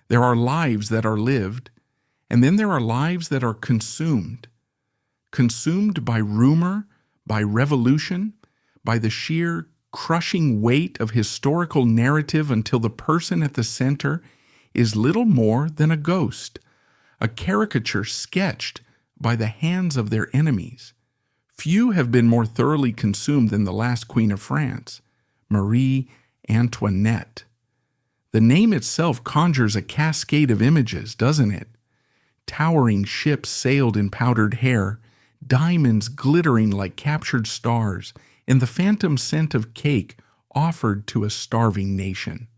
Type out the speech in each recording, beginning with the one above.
There are lives that are lived, and then there are lives that are consumed by rumor, by revolution, by the sheer crushing weight of historical narrative until the person at the center is little more than a ghost, a caricature sketched by the hands of their enemies. Few have been more thoroughly consumed than the last Queen of France, Marie Antoinette. The name itself conjures a cascade of images, doesn't it? Towering ships sailed in powdered hair, diamonds glittering like captured stars, and the phantom scent of cake offered to a starving nation.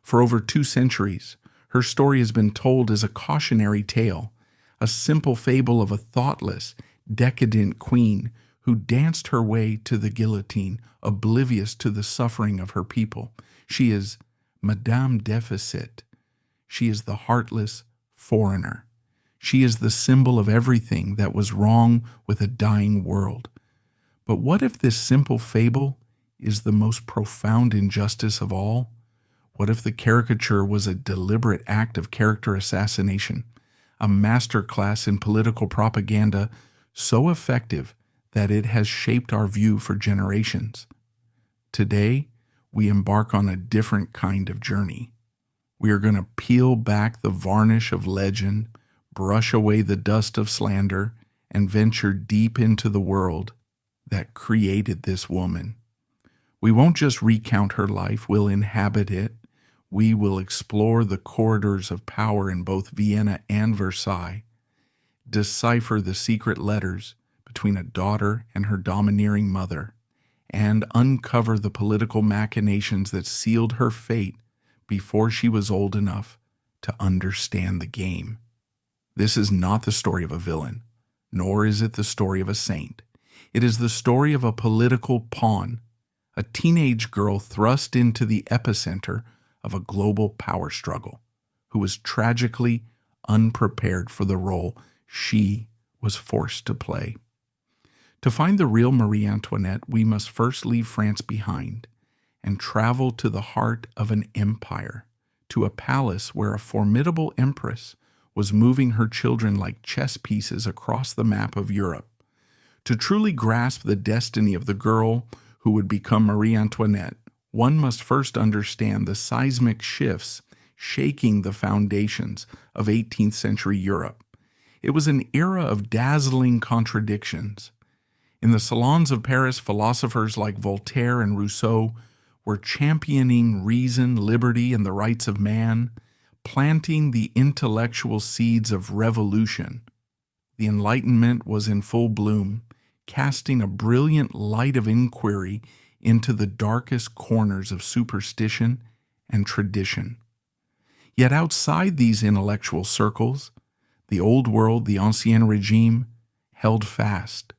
For over 2 centuries, her story has been told as a cautionary tale, a simple fable of a thoughtless, decadent queen who danced her way to the guillotine, oblivious to the suffering of her people. She is Madame Deficit. She is the heartless foreigner. She is the symbol of everything that was wrong with a dying world. But what if this simple fable is the most profound injustice of all? What if the caricature was a deliberate act of character assassination, a masterclass in political propaganda so effective that it has shaped our view for generations? Today, we embark on a different kind of journey. We are going to peel back the varnish of legend, brush away the dust of slander, and venture deep into the world that created this woman. We won't just recount her life, we'll inhabit it. We will explore the corridors of power in both Vienna and Versailles, decipher the secret letters between a daughter and her domineering mother, and uncover the political machinations that sealed her fate before she was old enough to understand the game. This is not the story of a villain, nor is it the story of a saint. It is the story of a political pawn, a teenage girl thrust into the epicenter of a global power struggle, who was tragically unprepared for the role she was forced to play. To find the real Marie Antoinette, we must first leave France behind and travel to the heart of an empire, to a palace where a formidable empress was moving her children like chess pieces across the map of Europe. To truly grasp the destiny of the girl who would become Marie Antoinette, one must first understand the seismic shifts shaking the foundations of 18th century Europe. It was an era of dazzling contradictions. In the salons of Paris, philosophers like Voltaire and Rousseau were championing reason, liberty, and the rights of man, planting the intellectual seeds of revolution. The Enlightenment was in full bloom, casting a brilliant light of inquiry into the darkest corners of superstition and tradition. Yet outside these intellectual circles, the old world, the Ancien Regime, held fast.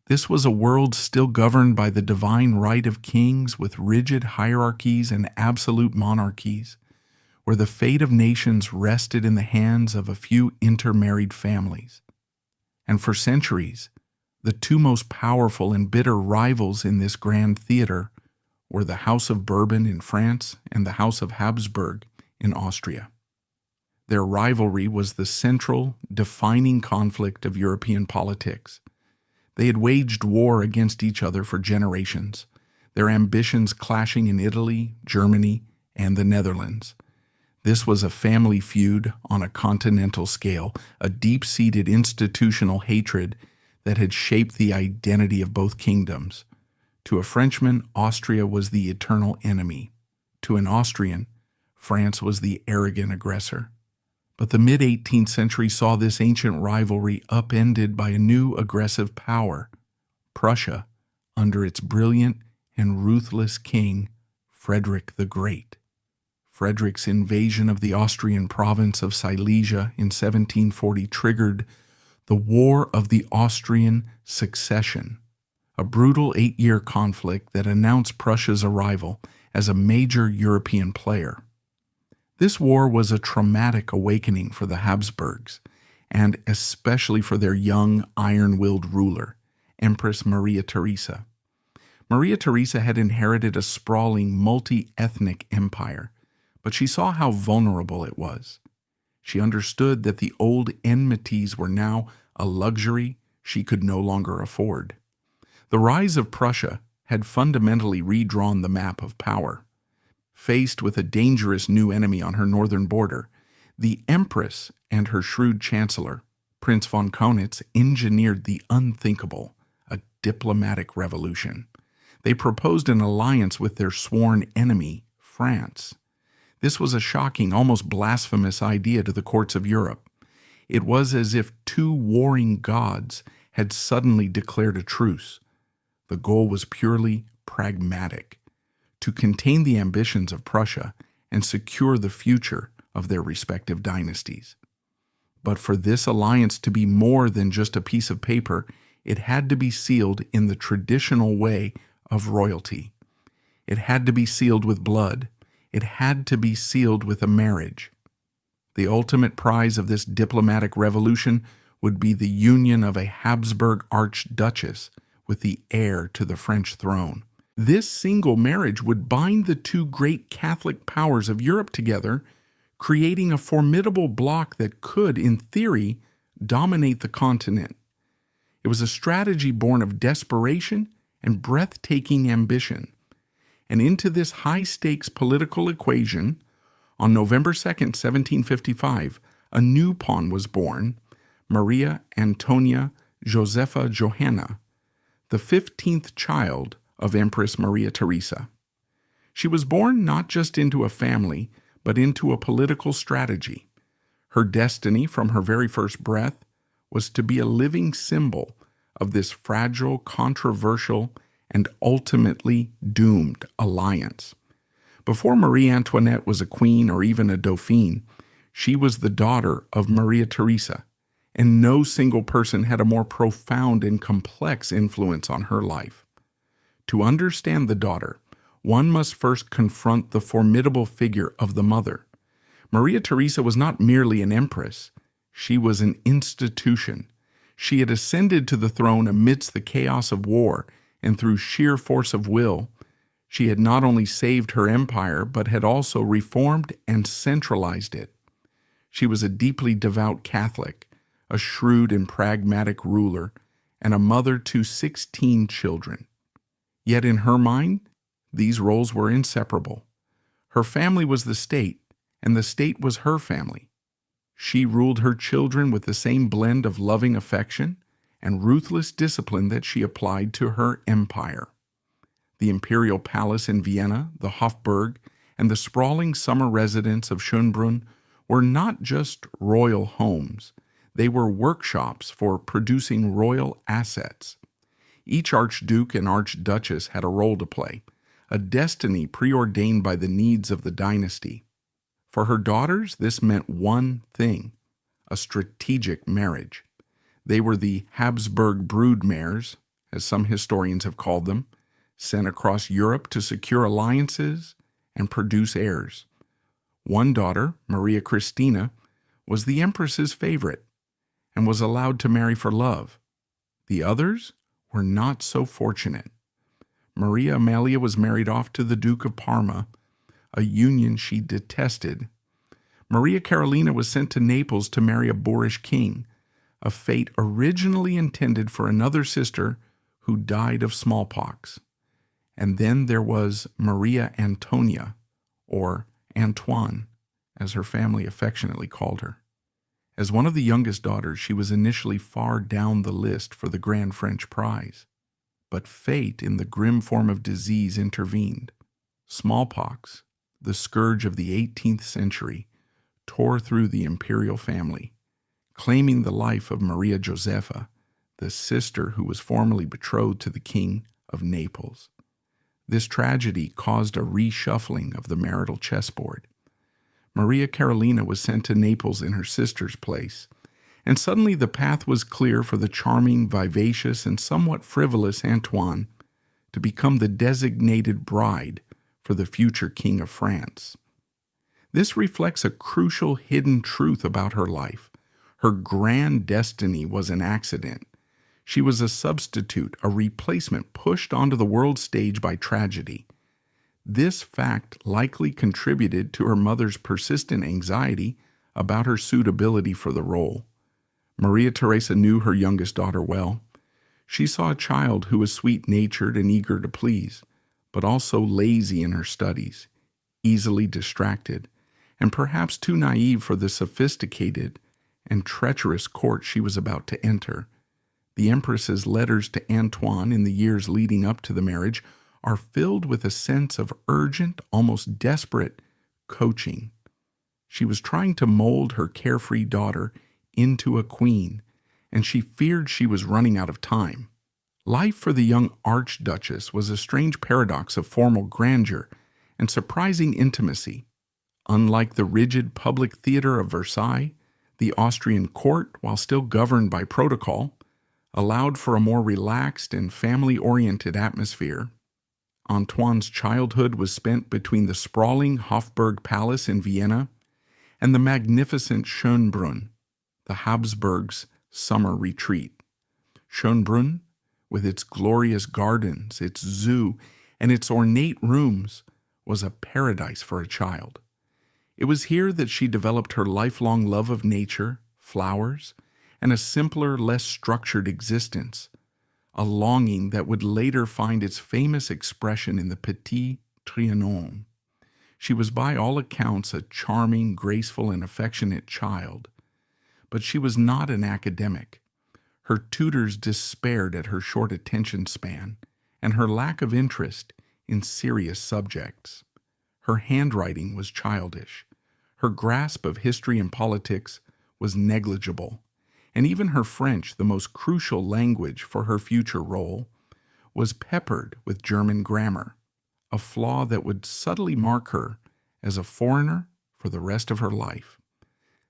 This was a world still governed by the divine right of kings with rigid hierarchies and absolute monarchies, where the fate of nations rested in the hands of a few intermarried families. And for centuries, the two most powerful and bitter rivals in this grand theater were the House of Bourbon in France and the House of Habsburg in Austria. Their rivalry was the central, defining conflict of European politics. They had waged war against each other for generations, their ambitions clashing in Italy, Germany, and the Netherlands. This was a family feud on a continental scale, a deep-seated institutional hatred that had shaped the identity of both kingdoms. To a Frenchman, Austria was the eternal enemy. To an Austrian, France was the arrogant aggressor. But the mid-18th century saw this ancient rivalry upended by a new aggressive power, Prussia, under its brilliant and ruthless king, Frederick the Great. Frederick's invasion of the Austrian province of Silesia in 1740 triggered the War of the Austrian Succession, a brutal 8-year conflict that announced Prussia's arrival as a major European player. This war was a traumatic awakening for the Habsburgs, and especially for their young, iron-willed ruler, Empress Maria Theresa. Maria Theresa had inherited a sprawling, multi-ethnic empire, But she saw how vulnerable it was. She understood that the old enmities were now a luxury she could no longer afford. The rise of Prussia had fundamentally redrawn the map of power. Faced with a dangerous new enemy on her northern border, the Empress and her shrewd chancellor, Prince von Kaunitz, engineered the unthinkable, a diplomatic revolution. They proposed an alliance with their sworn enemy, France. This was a shocking, almost blasphemous idea to the courts of Europe. It was as if two warring gods had suddenly declared a truce. The goal was purely pragmatic: to contain the ambitions of Prussia and secure the future of their respective dynasties. But for this alliance to be more than just a piece of paper, it had to be sealed in the traditional way of royalty. It had to be sealed with blood. It had to be sealed with a marriage. The ultimate prize of this diplomatic revolution would be the union of a Habsburg archduchess with the heir to the French throne. This single marriage would bind the two great Catholic powers of Europe together, creating a formidable bloc that could, in theory, dominate the continent. It was a strategy born of desperation and breathtaking ambition. And into this high-stakes political equation, on November 2nd, 1755, a new pawn was born, Maria Antonia Josepha Johanna, the 15th child of Empress Maria Theresa. She was born not just into a family, but into a political strategy. Her destiny from her very first breath was to be a living symbol of this fragile, controversial, and ultimately doomed alliance. Before Marie Antoinette was a queen or even a dauphine, she was the daughter of Maria Theresa, and no single person had a more profound and complex influence on her life. To understand the daughter, one must first confront the formidable figure of the mother. Maria Theresa was not merely an empress, she was an institution. She had ascended to the throne amidst the chaos of war, and through sheer force of will, she had not only saved her empire, but had also reformed and centralized it. She was a deeply devout Catholic, a shrewd and pragmatic ruler, and a mother to 16 children. Yet in her mind, these roles were inseparable. Her family was the state, and the state was her family. She ruled her children with the same blend of loving affection and ruthless discipline that she applied to her empire. The imperial palace in Vienna, the Hofburg, and the sprawling summer residence of Schönbrunn were not just royal homes. They were workshops for producing royal assets. Each archduke and archduchess had a role to play, a destiny preordained by the needs of the dynasty. For her daughters, this meant one thing: a strategic marriage. They were the Habsburg broodmares, as some historians have called them, sent across Europe to secure alliances and produce heirs. One daughter, Maria Christina, was the empress's favorite and was allowed to marry for love. The others were not so fortunate. Maria Amelia was married off to the Duke of Parma, a union she detested. Maria Carolina was sent to Naples to marry a boorish king, a fate originally intended for another sister who died of smallpox. And then there was Maria Antonia, or Antoine, as her family affectionately called her. As one of the youngest daughters, she was initially far down the list for the grand French prize. But fate, in the grim form of disease, intervened. Smallpox, the scourge of the 18th century, tore through the imperial family, claiming the life of Maria Josepha, the sister who was formerly betrothed to the King of Naples. This tragedy caused a reshuffling of the marital chessboard. Maria Carolina was sent to Naples in her sister's place, and suddenly the path was clear for the charming, vivacious, and somewhat frivolous Antoine to become the designated bride for the future King of France. This reflects a crucial hidden truth about her life. Her grand destiny was an accident. She was a substitute, a replacement pushed onto the world stage by tragedy. This fact likely contributed to her mother's persistent anxiety about her suitability for the role. Maria Theresa knew her youngest daughter well. She saw a child who was sweet-natured and eager to please, but also lazy in her studies, easily distracted, and perhaps too naive for the sophisticated and treacherous court she was about to enter. The Empress's letters to Antoine in the years leading up to the marriage are filled with a sense of urgent, almost desperate coaching. She was trying to mold her carefree daughter into a queen, and she feared she was running out of time. Life for the young archduchess was a strange paradox of formal grandeur and surprising intimacy. Unlike the rigid public theater of Versailles, the Austrian court, while still governed by protocol, allowed for a more relaxed and family-oriented atmosphere. Antoine's childhood was spent between the sprawling Habsburg Palace in Vienna and the magnificent Schönbrunn, the Habsburgs' summer retreat. Schönbrunn, with its glorious gardens, its zoo, and its ornate rooms, was a paradise for a child. It was here that she developed her lifelong love of nature, flowers, and a simpler, less structured existence, a longing that would later find its famous expression in the Petit Trianon. She was by all accounts a charming, graceful, and affectionate child, but she was not an academic. Her tutors despaired at her short attention span and her lack of interest in serious subjects. Her handwriting was childish. Her grasp of history and politics was negligible. And even her French, the most crucial language for her future role, was peppered with German grammar, a flaw that would subtly mark her as a foreigner for the rest of her life.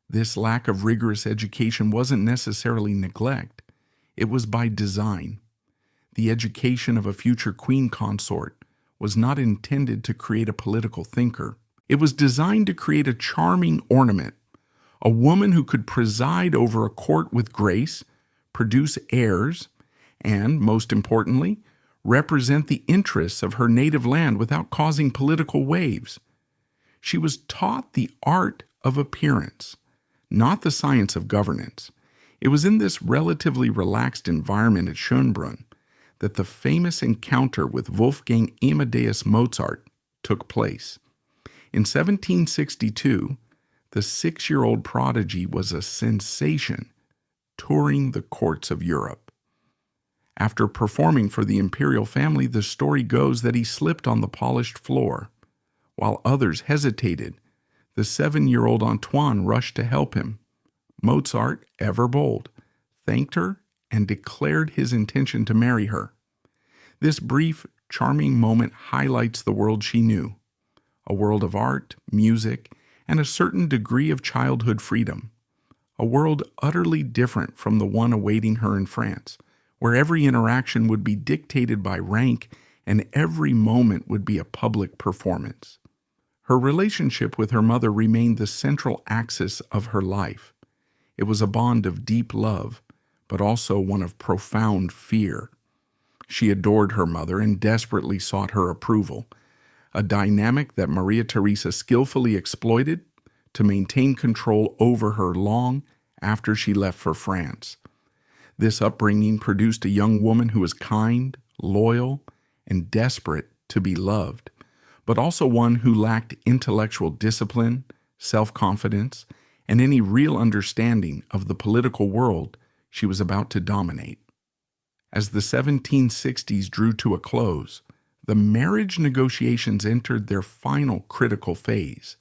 This lack of rigorous education wasn't necessarily neglect. It was by design. The education of a future queen consort was not intended to create a political thinker. It was designed to create a charming ornament, a woman who could preside over a court with grace, produce heirs, and, most importantly, represent the interests of her native land without causing political waves. She was taught the art of appearance, not the science of governance. It was in this relatively relaxed environment at Schönbrunn that the famous encounter with Wolfgang Amadeus Mozart took place. In 1762, the 6-year-old prodigy was a sensation, touring the courts of Europe. After performing for the imperial family, the story goes that he slipped on the polished floor. While others hesitated, the 7-year-old Antoine rushed to help him. Mozart, ever bold, thanked her and declared his intention to marry her. This brief, charming moment highlights the world she knew, a world of art, music, and a certain degree of childhood freedom, a world utterly different from the one awaiting her in France, where every interaction would be dictated by rank and every moment would be a public performance. Her relationship with her mother remained the central axis of her life. It was a bond of deep love, but also one of profound fear. She adored her mother and desperately sought her approval, a dynamic that Maria Theresa skillfully exploited to maintain control over her long after she left for France. This upbringing produced a young woman who was kind, loyal, and desperate to be loved, but also one who lacked intellectual discipline, self-confidence, and any real understanding of the political world she was about to dominate. As the 1760s drew to a close, the marriage negotiations entered their final critical phase.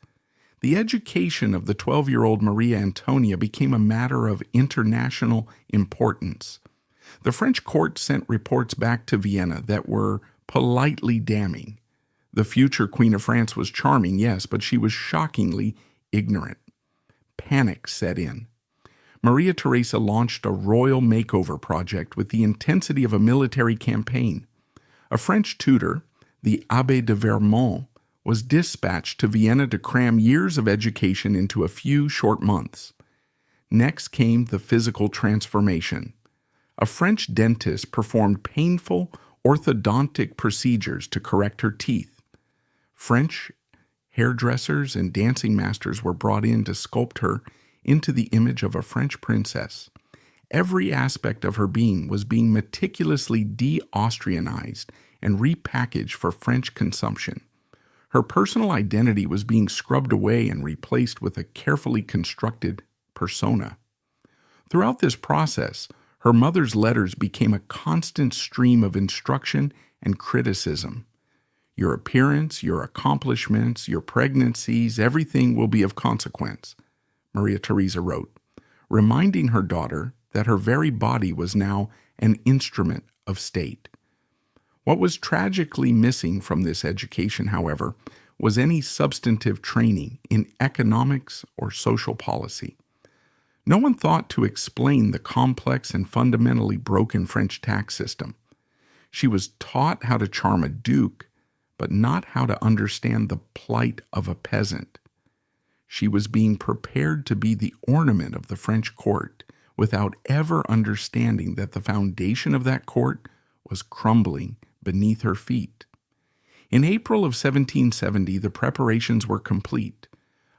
The education of the 12-year-old Maria Antonia became a matter of international importance. The French court sent reports back to Vienna that were politely damning. The future Queen of France was charming, yes, but she was shockingly ignorant. Panic set in. Maria Theresa launched a royal makeover project with the intensity of a military campaign. A French tutor, the Abbé de Vermont, was dispatched to Vienna to cram years of education into a few short months. Next came the physical transformation. A French dentist performed painful orthodontic procedures to correct her teeth. French hairdressers and dancing masters were brought in to sculpt her into the image of a French princess. Every aspect of her being was being meticulously de-Austrianized and repackaged for French consumption. Her personal identity was being scrubbed away and replaced with a carefully constructed persona. Throughout this process, her mother's letters became a constant stream of instruction and criticism. Your appearance, your accomplishments, your pregnancies, everything will be of consequence, Maria Theresa wrote, reminding her daughter that her very body was now an instrument of state. What was tragically missing from this education, however, was any substantive training in economics or social policy. No one thought to explain the complex and fundamentally broken French tax system. She was taught how to charm a duke, but not how to understand the plight of a peasant. She was being prepared to be the ornament of the French court without ever understanding that the foundation of that court was crumbling beneath her feet. In April of 1770, the preparations were complete.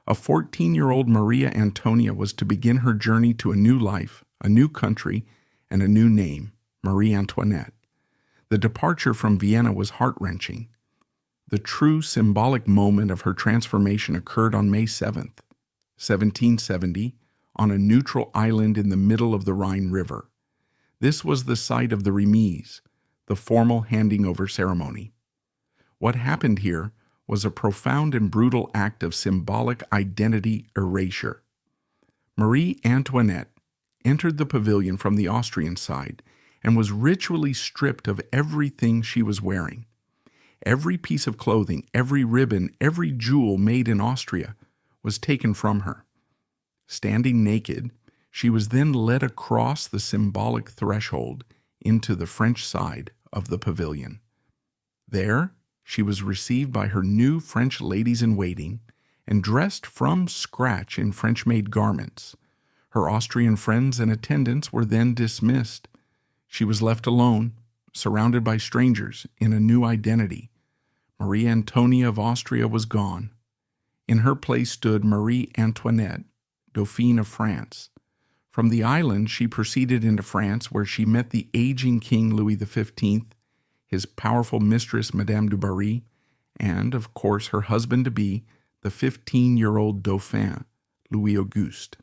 A 14-year-old Maria Antonia was to begin her journey to a new life, a new country, and a new name, Marie Antoinette. The departure from Vienna was heart-wrenching. The true symbolic moment of her transformation occurred on May 7th, 1770, on a neutral island in the middle of the Rhine River. This was the site of the remise, the formal handing over ceremony. What happened here was a profound and brutal act of symbolic identity erasure. Marie Antoinette entered the pavilion from the Austrian side and was ritually stripped of everything she was wearing. Every piece of clothing, every ribbon, every jewel made in Austria was taken from her. Standing naked, she was then led across the symbolic threshold into the French side of the pavilion. There, she was received by her new French ladies-in-waiting and dressed from scratch in French-made garments. Her Austrian friends and attendants were then dismissed. She was left alone, surrounded by strangers, in a new identity. Marie Antonia of Austria was gone. In her place stood Marie Antoinette, Dauphine of France. From the island, she proceeded into France, where she met the aging King Louis XV, his powerful mistress Madame du Barry, and, of course, her husband-to-be, the 15-year-old Dauphin, Louis Auguste.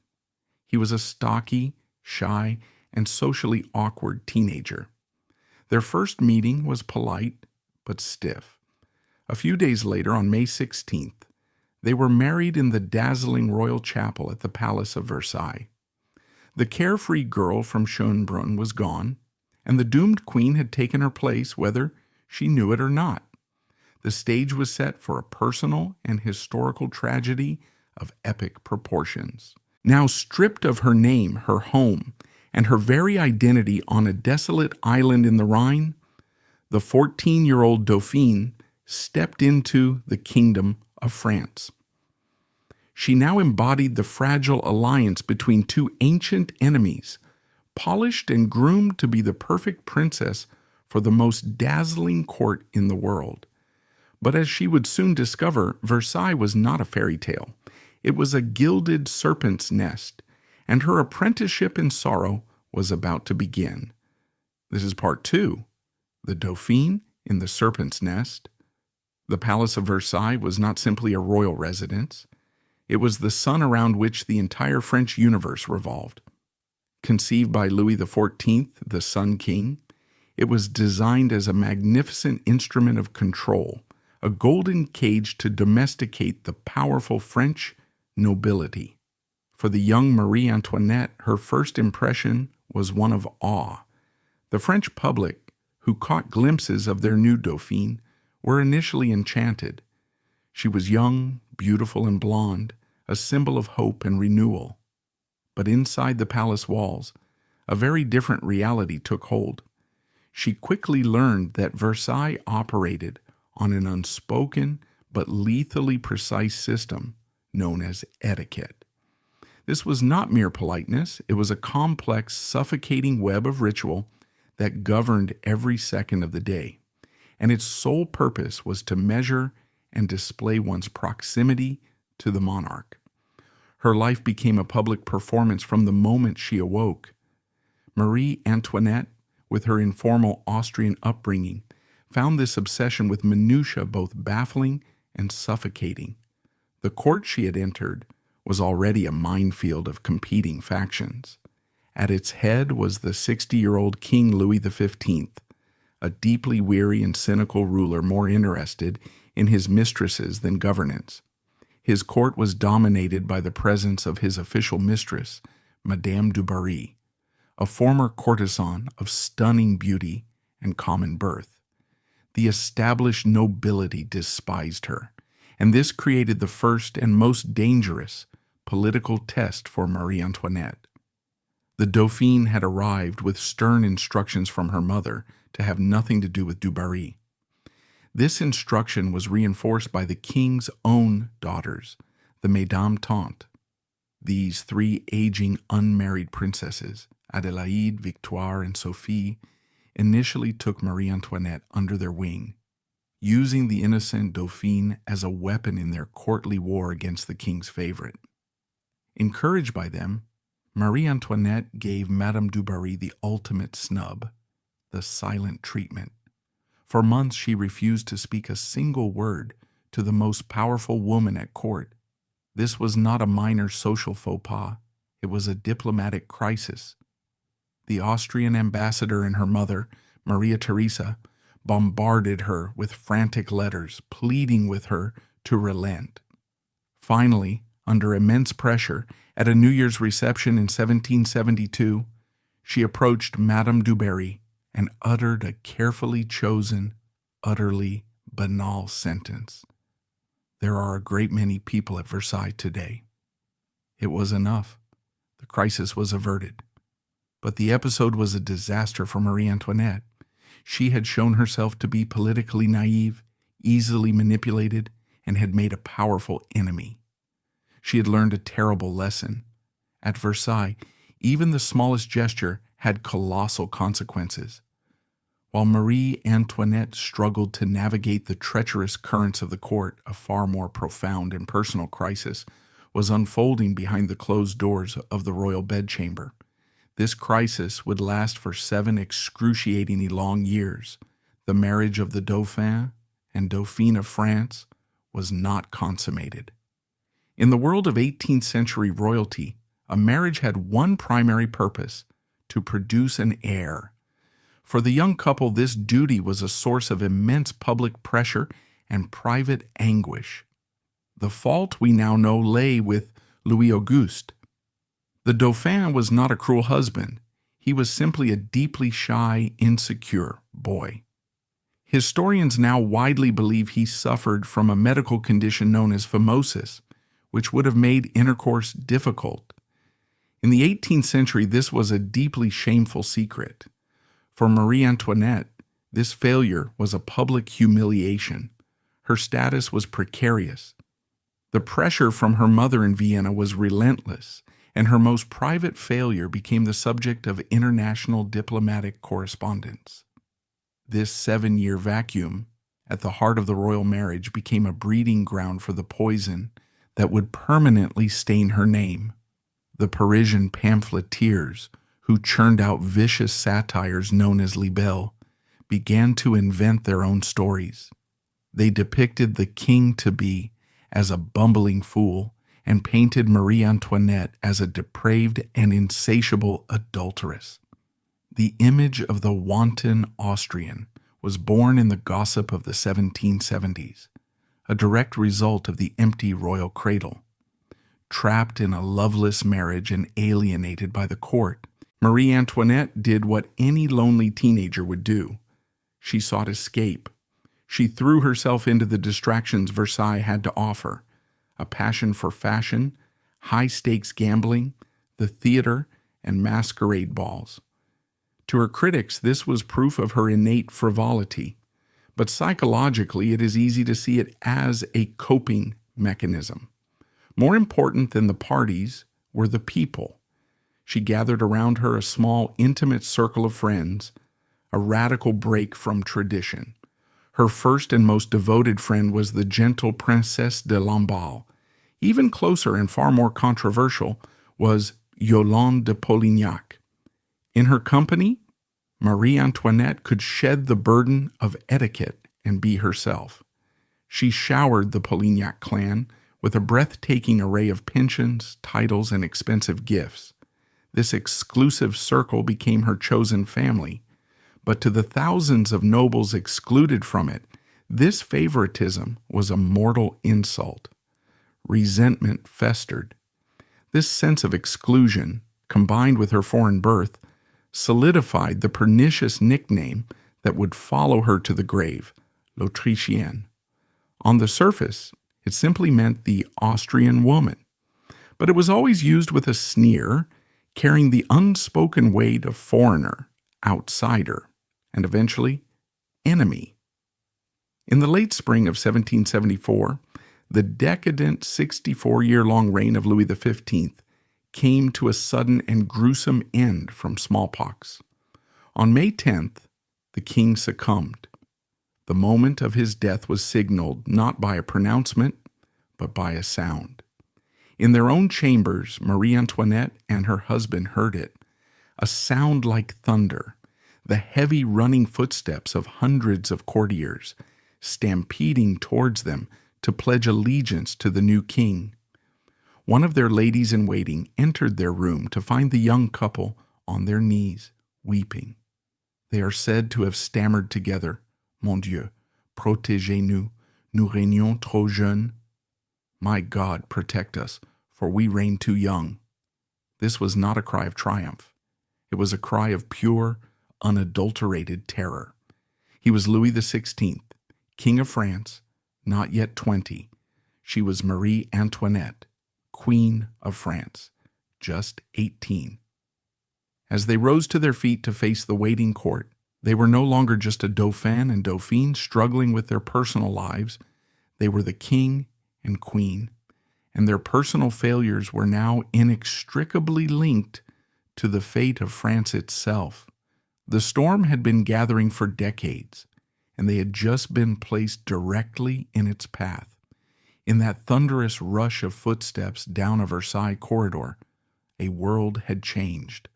He was a stocky, shy, and socially awkward teenager. Their first meeting was polite but stiff. A few days later, on May 16th, they were married in the dazzling royal chapel at the Palace of Versailles. The carefree girl from Schönbrunn was gone, and the doomed queen had taken her place whether she knew it or not. The stage was set for a personal and historical tragedy of epic proportions. Now stripped of her name, her home, and her very identity on a desolate island in the Rhine, the 14-year-old Dauphine stepped into the kingdom of France. She now embodied the fragile alliance between two ancient enemies, polished and groomed to be the perfect princess for the most dazzling court in the world. But as she would soon discover, Versailles was not a fairy tale. It was a gilded serpent's nest, and her apprenticeship in sorrow was about to begin. This is part 2, the Dauphine in the serpent's nest. The Palace of Versailles was not simply a royal residence. It was the sun around which the entire French universe revolved. Conceived by Louis XIV, the Sun King, it was designed as a magnificent instrument of control, a golden cage to domesticate the powerful French nobility. For the young Marie Antoinette, her first impression was one of awe. The French public, who caught glimpses of their new Dauphine, were initially enchanted. She was young, beautiful, and blonde, a symbol of hope and renewal. But inside the palace walls, a very different reality took hold. She quickly learned that Versailles operated on an unspoken but lethally precise system known as etiquette. This was not mere politeness, it was a complex, suffocating web of ritual that governed every second of the day, and its sole purpose was to measure and display one's proximity to the monarch. Her life became a public performance from the moment she awoke. Marie Antoinette, with her informal Austrian upbringing, found this obsession with minutiae both baffling and suffocating. The court she had entered was already a minefield of competing factions. At its head was the 60-year-old King Louis XV, a deeply weary and cynical ruler more interested in his mistresses than governance. His court was dominated by the presence of his official mistress, Madame du Barry, a former courtesan of stunning beauty and common birth. The established nobility despised her, and this created the first and most dangerous political test for Marie Antoinette. The Dauphine had arrived with stern instructions from her mother to have nothing to do with du Barry. This instruction was reinforced by the king's own daughters, the Mesdames Tantes. These three aging unmarried princesses, Adélaïde, Victoire, and Sophie, initially took Marie Antoinette under their wing, using the innocent Dauphine as a weapon in their courtly war against the king's favorite. Encouraged by them, Marie Antoinette gave Madame du Barry the ultimate snub, the silent treatment. For months she refused to speak a single word to the most powerful woman at court. This was not a minor social faux pas, it was a diplomatic crisis. The Austrian ambassador and her mother, Maria Theresa, bombarded her with frantic letters, pleading with her to relent. Finally, under immense pressure, at a New Year's reception in 1772, she approached Madame du Barry and uttered a carefully chosen, utterly banal sentence. There are a great many people at Versailles today. It was enough. The crisis was averted. But the episode was a disaster for Marie Antoinette. She had shown herself to be politically naive, easily manipulated, and had made a powerful enemy. She had learned a terrible lesson. At Versailles, even the smallest gesture had colossal consequences. While Marie Antoinette struggled to navigate the treacherous currents of the court, a far more profound and personal crisis was unfolding behind the closed doors of the royal bedchamber. This crisis would last for 7 excruciatingly long years. The marriage of the Dauphin and Dauphine of France was not consummated. In the world of 18th century royalty, a marriage had one primary purpose: to produce an heir. For the young couple, this duty was a source of immense public pressure and private anguish. The fault, we now know, lay with Louis Auguste. The Dauphin was not a cruel husband. He was simply a deeply shy, insecure boy. Historians now widely believe he suffered from a medical condition known as phimosis, which would have made intercourse difficult. In the 18th century, this was a deeply shameful secret. For Marie Antoinette, this failure was a public humiliation. Her status was precarious. The pressure from her mother in Vienna was relentless, and her most private failure became the subject of international diplomatic correspondence. This 7-year vacuum at the heart of the royal marriage became a breeding ground for the poison that would permanently stain her name. The Parisian pamphleteers, who churned out vicious satires known as libelles, began to invent their own stories. They depicted the king-to-be as a bumbling fool and painted Marie Antoinette as a depraved and insatiable adulteress. The image of the wanton Austrian was born in the gossip of the 1770s, a direct result of the empty royal cradle. Trapped in a loveless marriage and alienated by the court, Marie Antoinette did what any lonely teenager would do. She sought escape. She threw herself into the distractions Versailles had to offer: a passion for fashion, high-stakes gambling, the theater, and masquerade balls. To her critics, this was proof of her innate frivolity, but psychologically it is easy to see it as a coping mechanism. More important than the parties were the people. She gathered around her a small, intimate circle of friends, a radical break from tradition. Her first and most devoted friend was the gentle Princesse de Lamballe. Even closer and far more controversial was Yolande de Polignac. In her company, Marie Antoinette could shed the burden of etiquette and be herself. She showered the Polignac clan with a breathtaking array of pensions, titles, and expensive gifts. This exclusive circle became her chosen family, but to the thousands of nobles excluded from it, this favoritism was a mortal insult. Resentment festered. This sense of exclusion, combined with her foreign birth, solidified the pernicious nickname that would follow her to the grave, l'Autrichienne. On the surface, it simply meant the Austrian woman, but it was always used with a sneer, carrying the unspoken weight of foreigner, outsider, and eventually, enemy. In the late spring of 1774, the decadent 64-year-long reign of Louis XV came to a sudden and gruesome end from smallpox. On May 10th, the king succumbed. The moment of his death was signaled not by a pronouncement, but by a sound. In their own chambers, Marie Antoinette and her husband heard it, a sound like thunder, the heavy running footsteps of hundreds of courtiers, stampeding towards them to pledge allegiance to the new king. One of their ladies-in-waiting entered their room to find the young couple on their knees, weeping. They are said to have stammered together, "Mon Dieu, protégez-nous, nous régnons trop jeunes." My God, protect us, for we reign too young. This was not a cry of triumph. It was a cry of pure, unadulterated terror. He was Louis XVI, King of France, not yet 20. She was Marie Antoinette, Queen of France, just 18. As they rose to their feet to face the waiting court, they were no longer just a dauphin and dauphine struggling with their personal lives. They were the king and queen, and their personal failures were now inextricably linked to the fate of France itself. The storm had been gathering for decades, and they had just been placed directly in its path. In that thunderous rush of footsteps down a Versailles corridor, a world had changed.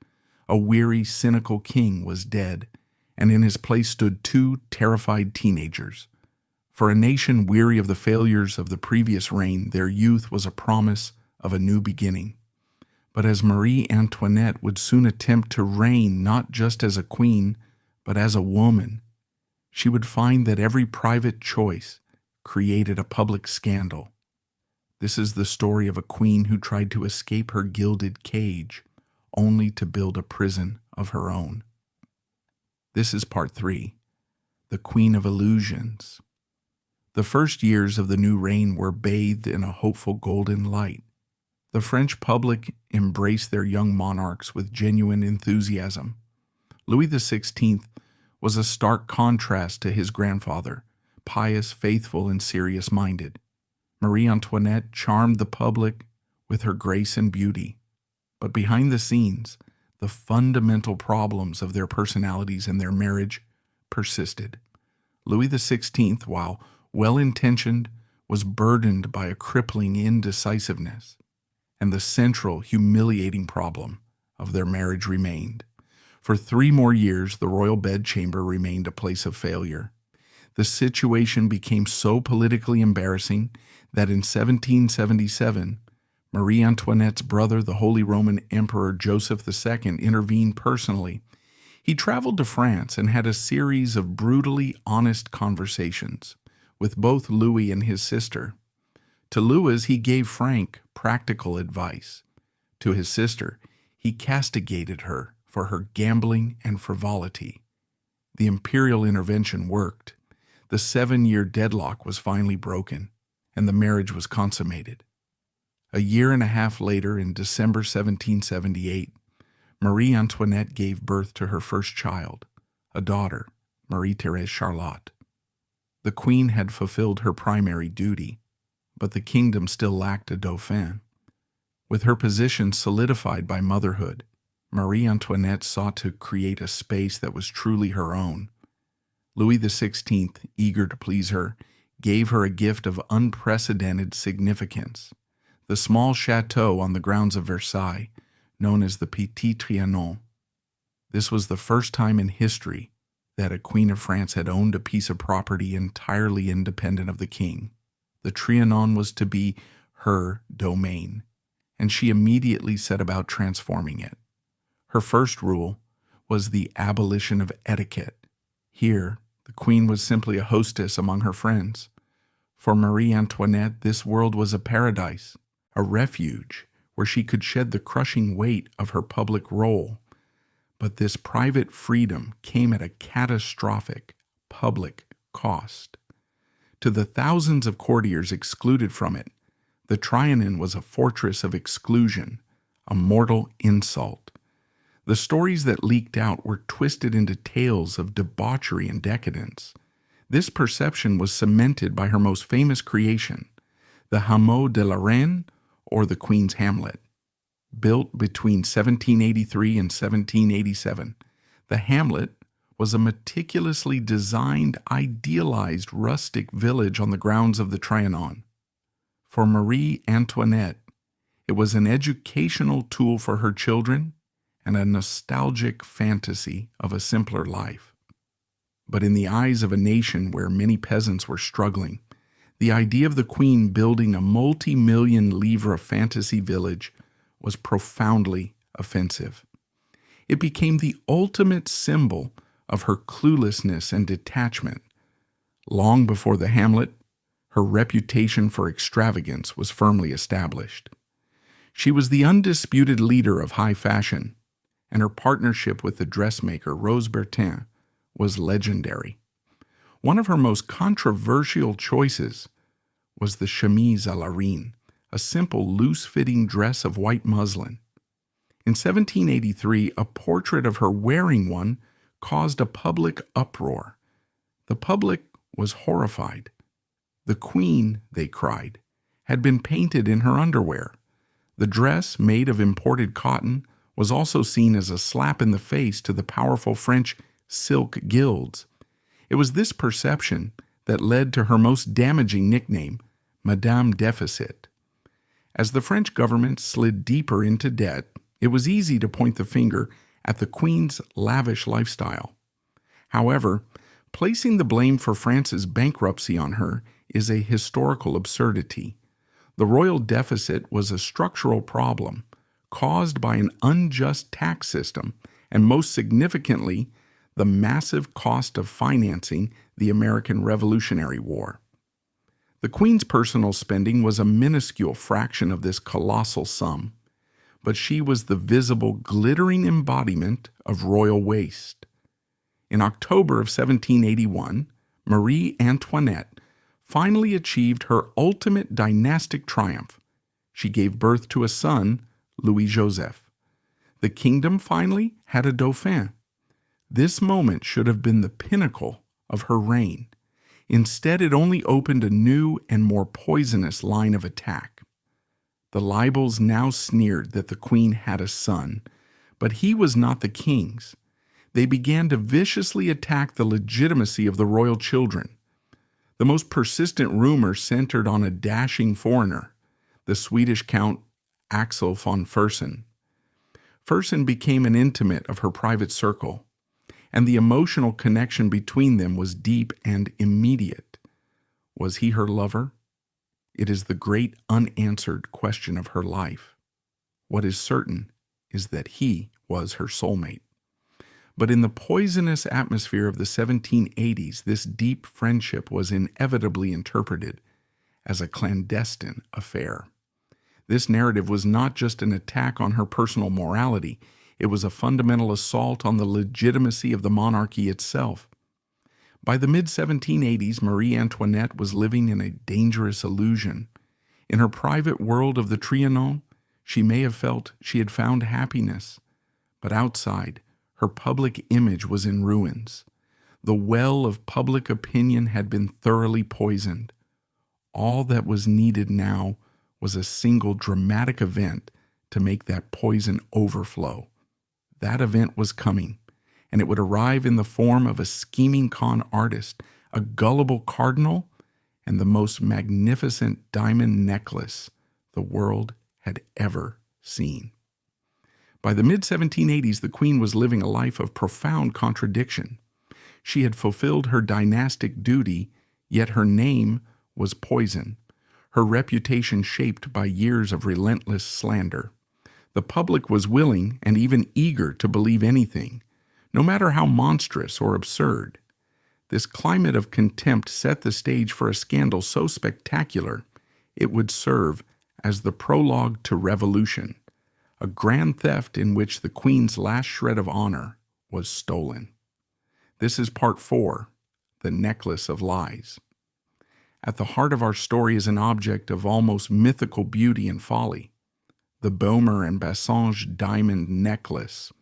A weary, cynical king was dead, and in his place stood two terrified teenagers. For a nation weary of the failures of the previous reign, their youth was a promise of a new beginning. But as Marie Antoinette would soon attempt to reign not just as a queen, but as a woman, she would find that every private choice created a public scandal. This is the story of a queen who tried to escape her gilded cage, only to build a prison of her own. This is part 3, the Queen of Illusions. The first years of the new reign were bathed in a hopeful golden light. The French public embraced their young monarchs with genuine enthusiasm. Louis XVI was a stark contrast to his grandfather, pious, faithful, and serious-minded. Marie Antoinette charmed the public with her grace and beauty. But behind the scenes, the fundamental problems of their personalities and their marriage persisted. Louis XVI, while well-intentioned, was burdened by a crippling indecisiveness, and the central, humiliating problem of their marriage remained. For 3 more years, the royal bedchamber remained a place of failure. The situation became so politically embarrassing that in 1777, Marie Antoinette's brother, the Holy Roman Emperor Joseph II, intervened personally. He traveled to France and had a series of brutally honest conversations with both Louis and his sister. To Louis, he gave frank, practical advice. To his sister, he castigated her for her gambling and frivolity. The imperial intervention worked. The 7-year deadlock was finally broken, and the marriage was consummated. A year and a half later, in December 1778, Marie Antoinette gave birth to her first child, a daughter, Marie-Thérèse Charlotte. The queen had fulfilled her primary duty, but the kingdom still lacked a dauphin. With her position solidified by motherhood, Marie Antoinette sought to create a space that was truly her own. Louis XVI, eager to please her, gave her a gift of unprecedented significance, the small chateau on the grounds of Versailles, known as the Petit Trianon. This was the first time in history that a Queen of France had owned a piece of property entirely independent of the king. The Trianon was to be her domain, and she immediately set about transforming it. Her first rule was the abolition of etiquette. Here, the queen was simply a hostess among her friends. For Marie Antoinette, this world was a paradise, a refuge where she could shed the crushing weight of her public role. But this private freedom came at a catastrophic public cost. To the thousands of courtiers excluded from it, the Trianon was a fortress of exclusion, a mortal insult. The stories that leaked out were twisted into tales of debauchery and decadence. This perception was cemented by her most famous creation, the Hameau de la Reine, or the Queen's Hamlet. Built between 1783 and 1787, the hamlet was a meticulously designed, idealized rustic village on the grounds of the Trianon. For Marie Antoinette, it was an educational tool for her children and a nostalgic fantasy of a simpler life. But in the eyes of a nation where many peasants were struggling, the idea of the Queen building a multi-million livre fantasy village was profoundly offensive. It became the ultimate symbol of her cluelessness and detachment. Long before the hamlet, her reputation for extravagance was firmly established. She was the undisputed leader of high fashion, and her partnership with the dressmaker Rose Bertin was legendary. One of her most controversial choices was the chemise à la reine, a simple, loose-fitting dress of white muslin. In 1783, a portrait of her wearing one caused a public uproar. The public was horrified. The Queen, they cried, had been painted in her underwear. The dress, made of imported cotton, was also seen as a slap in the face to the powerful French silk guilds. It was this perception that led to her most damaging nickname, Madame Deficit. As the French government slid deeper into debt, it was easy to point the finger at the Queen's lavish lifestyle. However, placing the blame for France's bankruptcy on her is a historical absurdity. The royal deficit was a structural problem caused by an unjust tax system and, most significantly, the massive cost of financing the American Revolutionary War. The Queen's personal spending was a minuscule fraction of this colossal sum, but she was the visible, glittering embodiment of royal waste. In October of 1781, Marie Antoinette finally achieved her ultimate dynastic triumph. She gave birth to a son, Louis Joseph. The kingdom finally had a dauphin. This moment should have been the pinnacle of her reign. Instead, it only opened a new and more poisonous line of attack. The libels now sneered that the Queen had a son, but he was not the king's. They began to viciously attack the legitimacy of the royal children. The most persistent rumor centered on a dashing foreigner, the Swedish Count Axel von Fersen. Fersen became an intimate of her private circle, and the emotional connection between them was deep and immediate. Was he her lover? It is the great unanswered question of her life. What is certain is that he was her soulmate. But in the poisonous atmosphere of the 1780s, this deep friendship was inevitably interpreted as a clandestine affair. This narrative was not just an attack on her personal morality, it was a fundamental assault on the legitimacy of the monarchy itself. By the mid-1780s, Marie Antoinette was living in a dangerous illusion. In her private world of the Trianon, she may have felt she had found happiness, but outside, her public image was in ruins. The well of public opinion had been thoroughly poisoned. All that was needed now was a single dramatic event to make that poison overflow. That event was coming, and it would arrive in the form of a scheming con artist, a gullible cardinal, and the most magnificent diamond necklace the world had ever seen. By the mid-1780s, the Queen was living a life of profound contradiction. She had fulfilled her dynastic duty, yet her name was poison, her reputation shaped by years of relentless slander. The public was willing and even eager to believe anything, no matter how monstrous or absurd. This climate of contempt set the stage for a scandal so spectacular it would serve as the prologue to revolution, a grand theft in which the Queen's last shred of honor was stolen. This is part 4, The Necklace of Lies. At the heart of our story is an object of almost mythical beauty and folly, the Baumer and Bassange diamond necklace.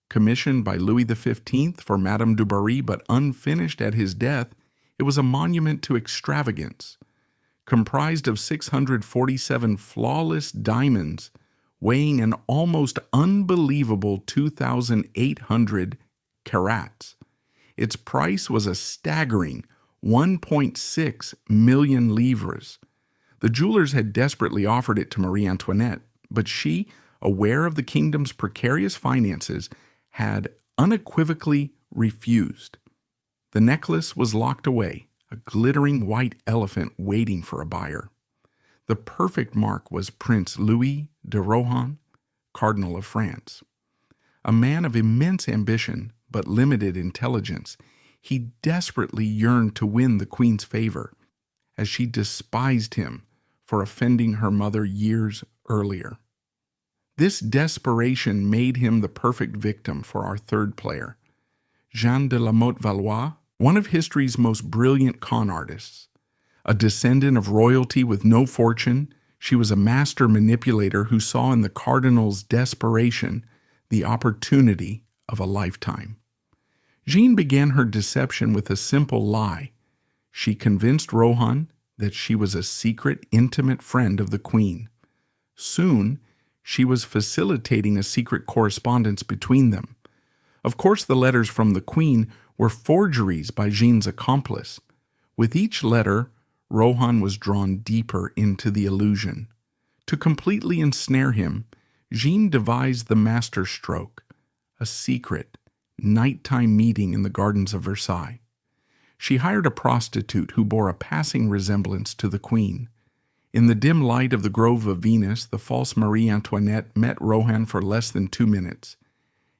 Commissioned by Louis XV for Madame du Barry but unfinished at his death, it was a monument to extravagance. Comprised of 647 flawless diamonds, weighing an almost unbelievable 2,800 carats. Its price was a staggering 1.6 million livres. The jewelers had desperately offered it to Marie Antoinette, but she, aware of the kingdom's precarious finances, had unequivocally refused. The necklace was locked away, a glittering white elephant waiting for a buyer. The perfect mark was Prince Louis de Rohan, Cardinal of France. A man of immense ambition but limited intelligence, he desperately yearned to win the Queen's favor, as she despised him for offending her mother years earlier. This desperation made him the perfect victim for our third player, Jeanne de la Motte Valois, one of history's most brilliant con artists. A descendant of royalty with no fortune, she was a master manipulator who saw in the cardinal's desperation the opportunity of a lifetime. Jeanne began her deception with a simple lie. She convinced Rohan that she was a secret, intimate friend of the Queen. Soon, she was facilitating a secret correspondence between them. Of course, the letters from the Queen were forgeries by Jeanne's accomplice. With each letter, Rohan was drawn deeper into the illusion. To completely ensnare him, Jeanne devised the master stroke, a secret, nighttime meeting in the gardens of Versailles. She hired a prostitute who bore a passing resemblance to the Queen. In the dim light of the Grove of Venus, the false Marie Antoinette met Rohan for less than 2 minutes,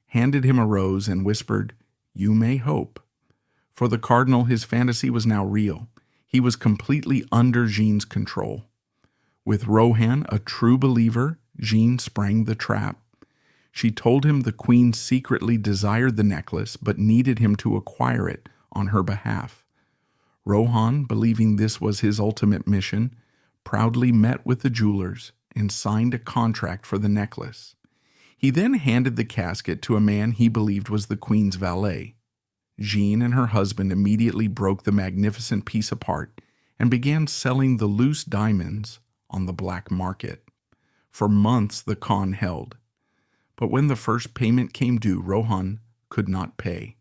handed him a rose, and whispered, "You may hope." For the cardinal, his fantasy was now real. He was completely under Jeanne's control. With Rohan, a true believer, Jeanne sprang the trap. She told him the Queen secretly desired the necklace, but needed him to acquire it on her behalf. Rohan, believing this was his ultimate mission, proudly met with the jewelers and signed a contract for the necklace. He then handed the casket to a man he believed was the Queen's valet. Jeanne and her husband immediately broke the magnificent piece apart and began selling the loose diamonds on the black market. For months the con held. But when the first payment came due, Rohan could not pay.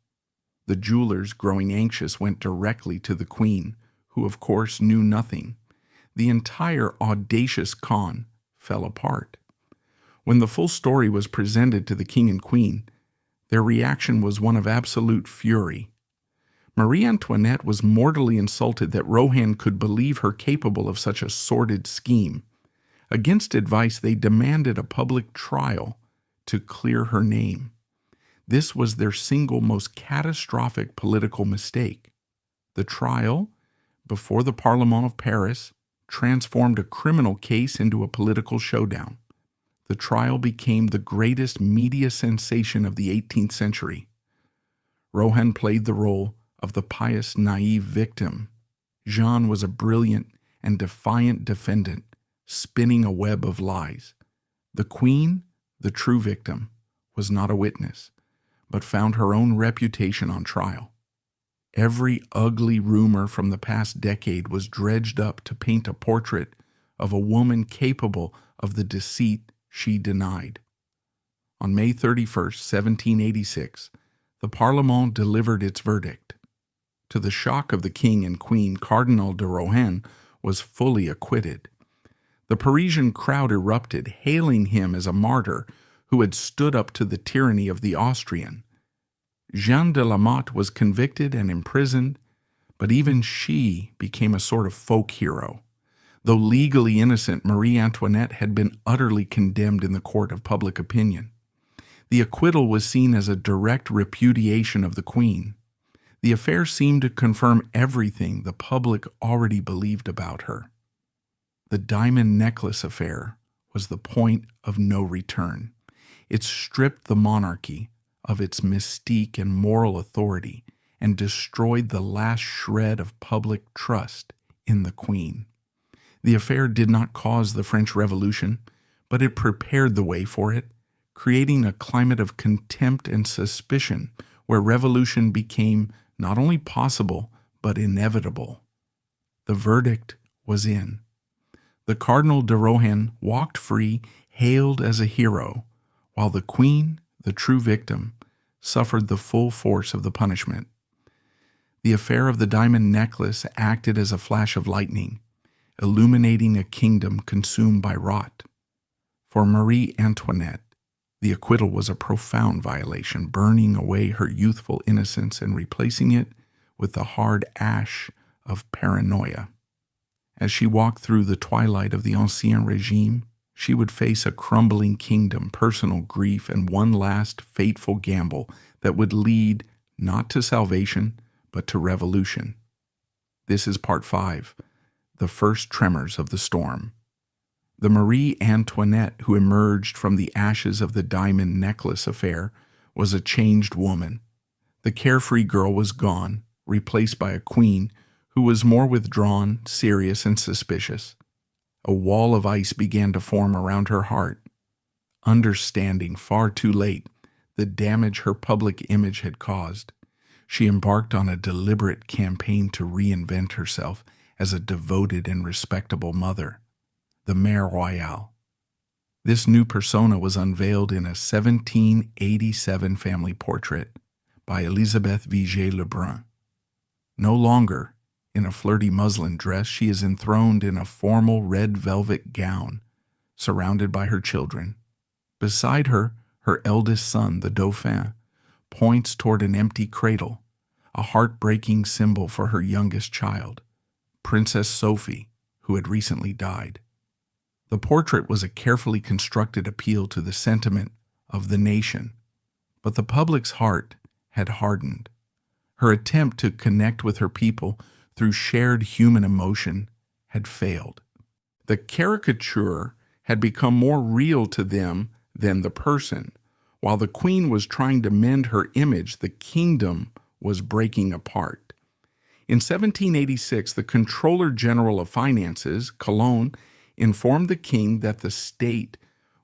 The jewelers, growing anxious, went directly to the Queen, who of course knew nothing. The entire audacious con fell apart. When the full story was presented to the King and Queen, their reaction was one of absolute fury. Marie Antoinette was mortally insulted that Rohan could believe her capable of such a sordid scheme. Against advice, they demanded a public trial to clear her name. This was their single most catastrophic political mistake. The trial, before the Parlement of Paris, transformed a criminal case into a political showdown. The trial became the greatest media sensation of the 18th century. Rohan played the role of the pious, naive victim. Jeanne was a brilliant and defiant defendant, spinning a web of lies. The Queen, the true victim, was not a witness, but found her own reputation on trial. Every ugly rumor from the past decade was dredged up to paint a portrait of a woman capable of the deceit she denied. On May 31st, 1786, The Parlement delivered its verdict. To the shock of the king and queen, Cardinal de Rohan was fully acquitted. The Parisian crowd erupted, hailing him as a martyr who had stood up to the tyranny of the Austrian. Jeanne de la Motte was convicted and imprisoned, but even she became a sort of folk hero. Though legally innocent, Marie Antoinette had been utterly condemned in the court of public opinion. The acquittal was seen as a direct repudiation of the queen. The affair seemed to confirm everything the public already believed about her. The diamond necklace affair was the point of no return. It stripped the monarchy of its mystique and moral authority and destroyed the last shred of public trust in the queen. The affair did not cause the French Revolution, but it prepared the way for it, creating a climate of contempt and suspicion where revolution became not only possible, but inevitable. The verdict was in. The Cardinal de Rohan walked free, hailed as a hero, while the queen, the true victim, suffered the full force of the punishment. The affair of the diamond necklace acted as a flash of lightning, illuminating a kingdom consumed by rot. For Marie Antoinette, the acquittal was a profound violation, burning away her youthful innocence and replacing it with the hard ash of paranoia. As she walked through the twilight of the Ancien Regime, she would face a crumbling kingdom, personal grief, and one last fateful gamble that would lead not to salvation, but to revolution. This is part 5, the first tremors of the storm. The Marie Antoinette who emerged from the ashes of the diamond necklace affair was a changed woman. The carefree girl was gone, replaced by a queen who was more withdrawn, serious, and suspicious. A wall of ice began to form around her heart, understanding far too late the damage her public image had caused. She embarked on a deliberate campaign to reinvent herself as a devoted and respectable mother, the Mère Royale. This new persona was unveiled in a 1787 family portrait by Elisabeth Vigée-Lebrun. No longer in a flirty muslin dress, she is enthroned in a formal red velvet gown, surrounded by her children. Beside her, her eldest son, the Dauphin, points toward an empty cradle, a heartbreaking symbol for her youngest child, Princess Sophie, who had recently died. The portrait was a carefully constructed appeal to the sentiment of the nation, but the public's heart had hardened. Her attempt to connect with her people through shared human emotion had failed. The caricature had become more real to them than the person. While the queen was trying to mend her image, the kingdom was breaking apart. In 1786, the Comptroller General of Finances, Calonne, informed the king that the state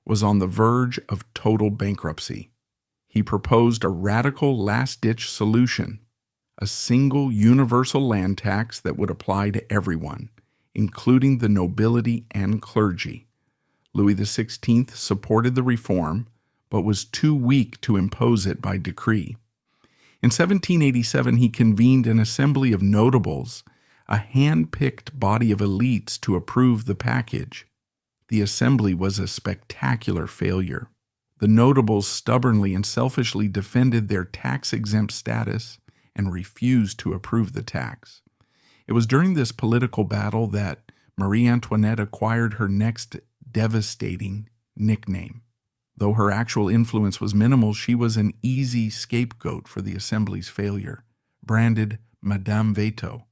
was on the verge of total bankruptcy. He proposed a radical last-ditch solution, a single universal land tax that would apply to everyone, including the nobility and clergy. Louis XVI supported the reform, but was too weak to impose it by decree. In 1787, he convened an assembly of notables, a hand-picked body of elites, to approve the package. The assembly was a spectacular failure. The notables stubbornly and selfishly defended their tax-exempt status and refused to approve the tax. It was during this political battle that Marie Antoinette acquired her next devastating nickname. Though her actual influence was minimal, she was an easy scapegoat for the assembly's failure, branded Madame Veto.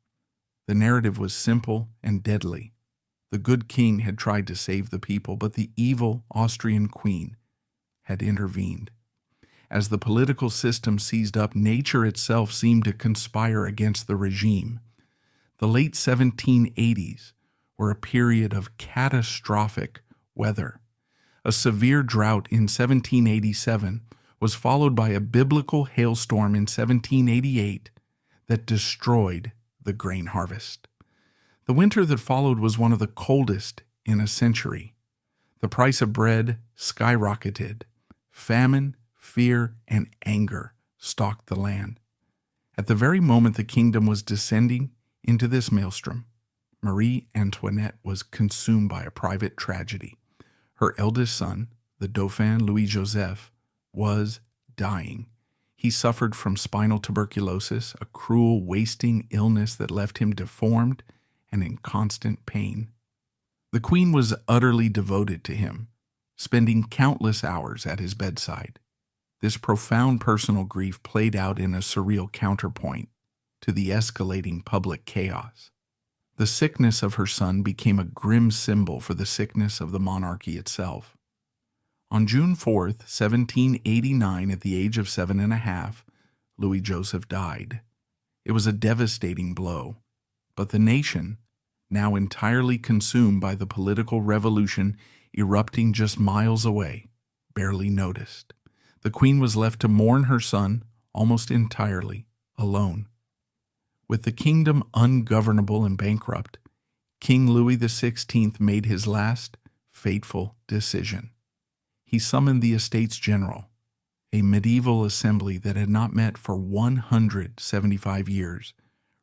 The narrative was simple and deadly. The good king had tried to save the people, but the evil Austrian queen had intervened. As the political system seized up, nature itself seemed to conspire against the regime. The late 1780s were a period of catastrophic weather. A severe drought in 1787 was followed by a biblical hailstorm in 1788 that destroyed the grain harvest. The winter that followed was one of the coldest in a century. The price of bread skyrocketed. Famine, fear, and anger stalked the land. At the very moment the kingdom was descending into this maelstrom, Marie Antoinette was consumed by a private tragedy. Her eldest son, the Dauphin Louis-Joseph, was dying. He suffered from spinal tuberculosis, a cruel, wasting illness that left him deformed and in constant pain. The Queen was utterly devoted to him, spending countless hours at his bedside. This profound personal grief played out in a surreal counterpoint to the escalating public chaos. The sickness of her son became a grim symbol for the sickness of the monarchy itself. On June 4th, 1789, at the age of 7.5, Louis-Joseph died. It was a devastating blow, but the nation, now entirely consumed by the political revolution erupting just miles away, barely noticed. The Queen was left to mourn her son almost entirely alone. With the kingdom ungovernable and bankrupt, King Louis XVI made his last fateful decision. He summoned the Estates General, a medieval assembly that had not met for 175 years,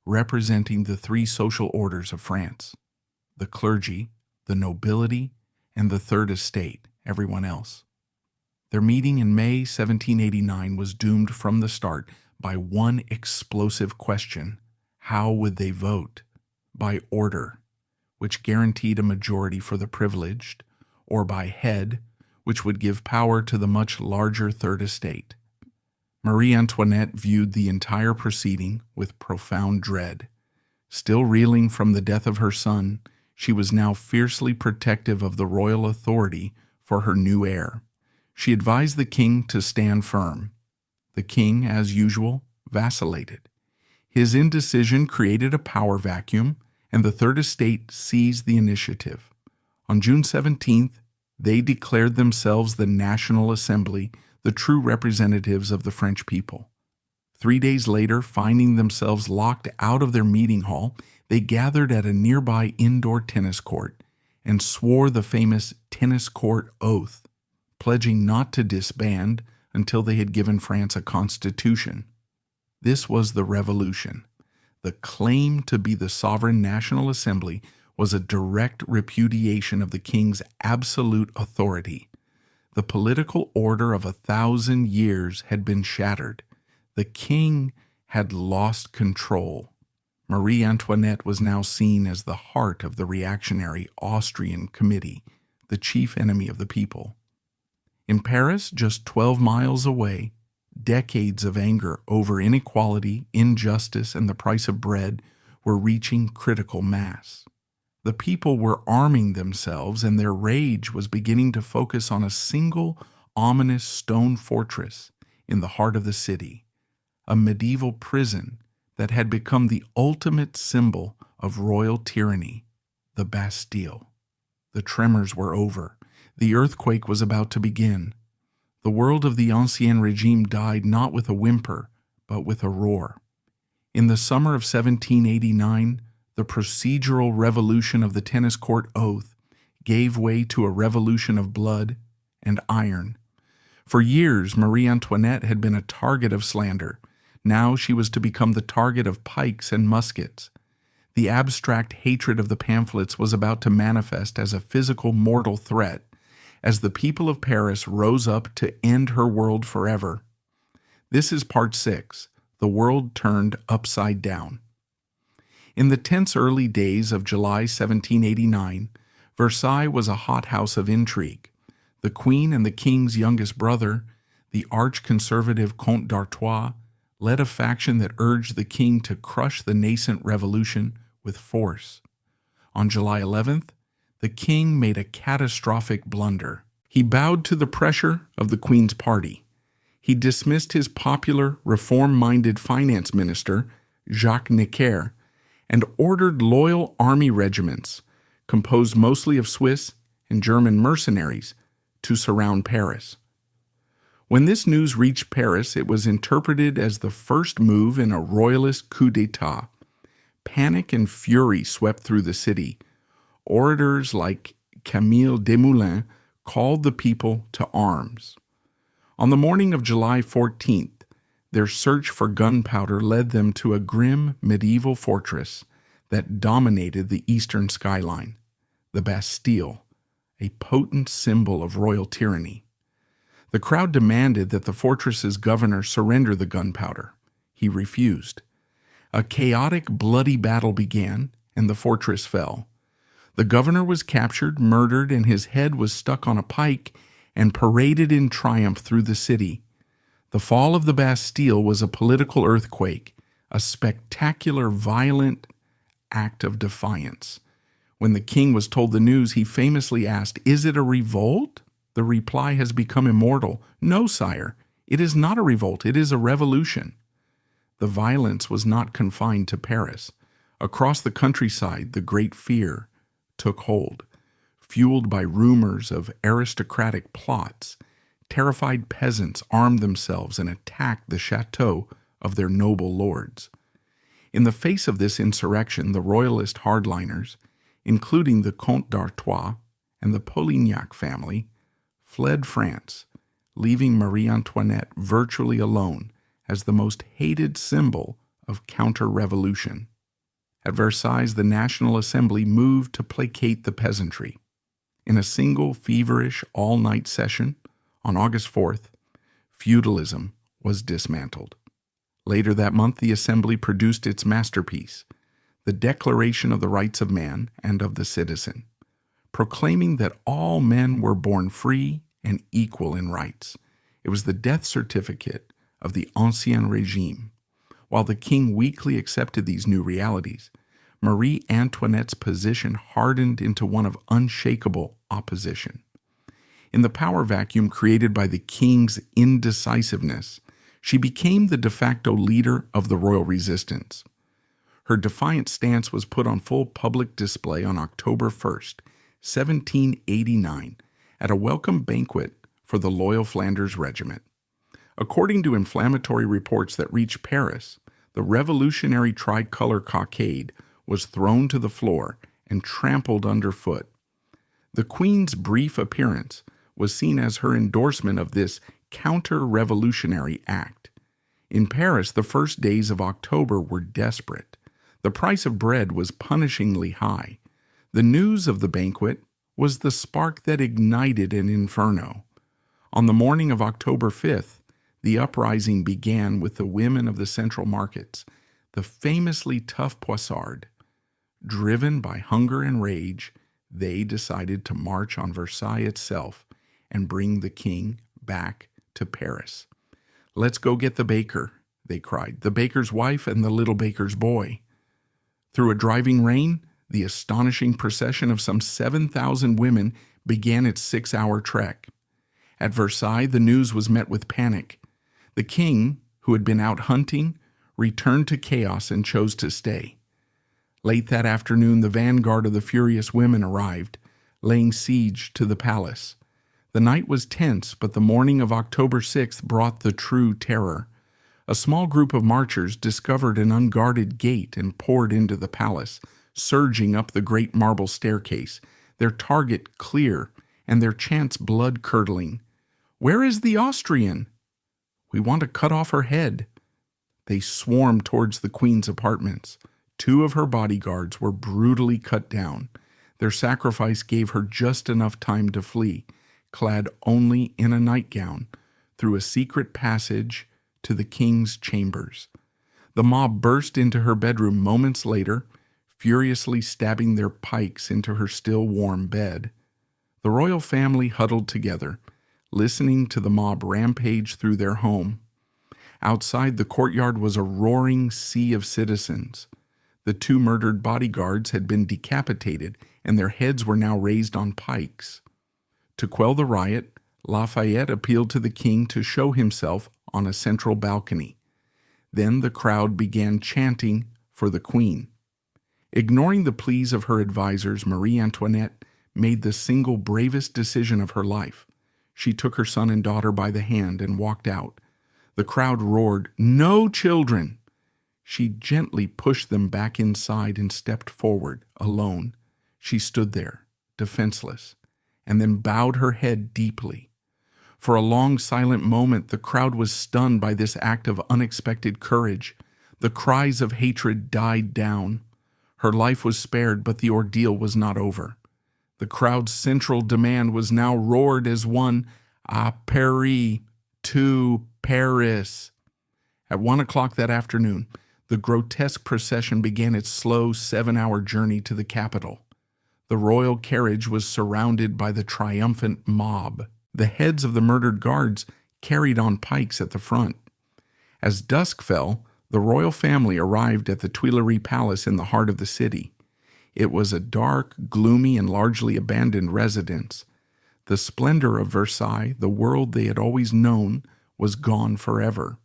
representing the three social orders of France: the clergy, the nobility, and the Third Estate, everyone else. Their meeting in May 1789 was doomed from the start by one explosive question: how would they vote? By order, which guaranteed a majority for the privileged, or by head, which would give power to the much larger Third Estate. Marie Antoinette viewed the entire proceeding with profound dread. Still reeling from the death of her son, she was now fiercely protective of the royal authority for her new heir. She advised the king to stand firm. The king, as usual, vacillated. His indecision created a power vacuum, and the Third Estate seized the initiative. On June 17th, they declared themselves the National Assembly, the true representatives of the French people. 3 days later, finding themselves locked out of their meeting hall, they gathered at a nearby indoor tennis court and swore the famous tennis court oath, pledging not to disband until they had given France a constitution. This was the revolution. The claim to be the sovereign National Assembly was a direct repudiation of the king's absolute authority. The political order of 1,000 years had been shattered. The king had lost control. Marie Antoinette was now seen as the heart of the reactionary Austrian Committee, the chief enemy of the people. In Paris, just 12 miles away, decades of anger over inequality, injustice, and the price of bread were reaching critical mass. The people were arming themselves, and their rage was beginning to focus on a single, ominous stone fortress in the heart of the city, a medieval prison that had become the ultimate symbol of royal tyranny, the Bastille. The tremors were over. The earthquake was about to begin. The world of the Ancien Regime died not with a whimper, but with a roar. In the summer of 1789, the procedural revolution of the tennis court oath gave way to a revolution of blood and iron. For years, Marie Antoinette had been a target of slander. Now she was to become the target of pikes and muskets. The abstract hatred of the pamphlets was about to manifest as a physical mortal threat, as the people of Paris rose up to end her world forever. This is part 6, The World Turned Upside Down. In the tense early days of July 1789, Versailles was a hothouse of intrigue. The Queen and the King's youngest brother, the arch-conservative Comte d'Artois, led a faction that urged the King to crush the nascent revolution with force. On July 11th, the King made a catastrophic blunder. He bowed to the pressure of the Queen's party. He dismissed his popular, reform-minded finance minister, Jacques Necker, and ordered loyal army regiments, composed mostly of Swiss and German mercenaries, to surround Paris. When this news reached Paris, it was interpreted as the first move in a royalist coup d'etat. Panic and fury swept through the city. Orators like Camille Desmoulins called the people to arms. On the morning of July 14th, Their search for gunpowder led them to a grim medieval fortress that dominated the eastern skyline, the Bastille, a potent symbol of royal tyranny. The crowd demanded that the fortress's governor surrender the gunpowder. He refused. A chaotic, bloody battle began, and the fortress fell. The governor was captured, murdered, and his head was stuck on a pike and paraded in triumph through the city. The fall of the Bastille was a political earthquake, a spectacular, violent act of defiance. When the king was told the news, he famously asked, "Is it a revolt?" The reply has become immortal. "No, sire, it is not a revolt, it is a revolution." The violence was not confined to Paris. Across the countryside, the great fear took hold. Fueled by rumors of aristocratic plots, terrified peasants armed themselves and attacked the chateaux of their noble lords. In the face of this insurrection, the royalist hardliners, including the Comte d'Artois and the Polignac family, fled France, leaving Marie Antoinette virtually alone as the most hated symbol of counter-revolution. At Versailles, the National Assembly moved to placate the peasantry. In a single feverish all-night session, on August 4th, feudalism was dismantled. Later that month, the Assembly produced its masterpiece, the Declaration of the Rights of Man and of the Citizen, proclaiming that all men were born free and equal in rights. It was the death certificate of the Ancien Régime. While the king weakly accepted these new realities, Marie Antoinette's position hardened into one of unshakable opposition. In the power vacuum created by the king's indecisiveness, she became the de facto leader of the royal resistance. Her defiant stance was put on full public display on October 1st, 1789, at a welcome banquet for the Loyal Flanders Regiment. According to inflammatory reports that reached Paris, the revolutionary tricolor cockade was thrown to the floor and trampled underfoot. The Queen's brief appearance was seen as her endorsement of this counter-revolutionary act. In Paris, the first days of October were desperate. The price of bread was punishingly high. The news of the banquet was the spark that ignited an inferno. On the morning of October 5th, the uprising began with the women of the central markets, the famously tough Poissardes. Driven by hunger and rage, they decided to march on Versailles itself and bring the king back to Paris. "Let's go get the baker," they cried, "the baker's wife and the little baker's boy." Through a driving rain, the astonishing procession of some 7,000 women began its 6-hour trek. At Versailles, the news was met with panic. The king, who had been out hunting, returned to chaos and chose to stay. Late that afternoon, the vanguard of the furious women arrived, laying siege to the palace. The night was tense, but the morning of October 6th brought the true terror. A small group of marchers discovered an unguarded gate and poured into the palace, surging up the great marble staircase, their target clear and their chants blood-curdling. "Where is the Austrian? We want to cut off her head." They swarmed towards the Queen's apartments. 2 of her bodyguards were brutally cut down. Their sacrifice gave her just enough time to flee, clad only in a nightgown, through a secret passage to the king's chambers. The mob burst into her bedroom moments later, furiously stabbing their pikes into her still warm bed. The royal family huddled together, listening to the mob rampage through their home. Outside the courtyard was a roaring sea of citizens. The 2 murdered bodyguards had been decapitated, and their heads were now raised on pikes. To quell the riot, Lafayette appealed to the king to show himself on a central balcony. Then the crowd began chanting for the queen. Ignoring the pleas of her advisors, Marie Antoinette made the single bravest decision of her life. She took her son and daughter by the hand and walked out. The crowd roared, "No children!" She gently pushed them back inside and stepped forward, alone. She stood there, defenseless, and then bowed her head deeply. For a long, silent moment, the crowd was stunned by this act of unexpected courage. The cries of hatred died down. Her life was spared, but the ordeal was not over. The crowd's central demand was now roared as one, "À Paris, to Paris." At 1 o'clock that afternoon, the grotesque procession began its slow 7-hour journey to the capital. The royal carriage was surrounded by the triumphant mob. The heads of the murdered guards carried on pikes at the front. As dusk fell, the royal family arrived at the Tuileries Palace in the heart of the city. It was a dark, gloomy, and largely abandoned residence. The splendor of Versailles, the world they had always known, was gone forever.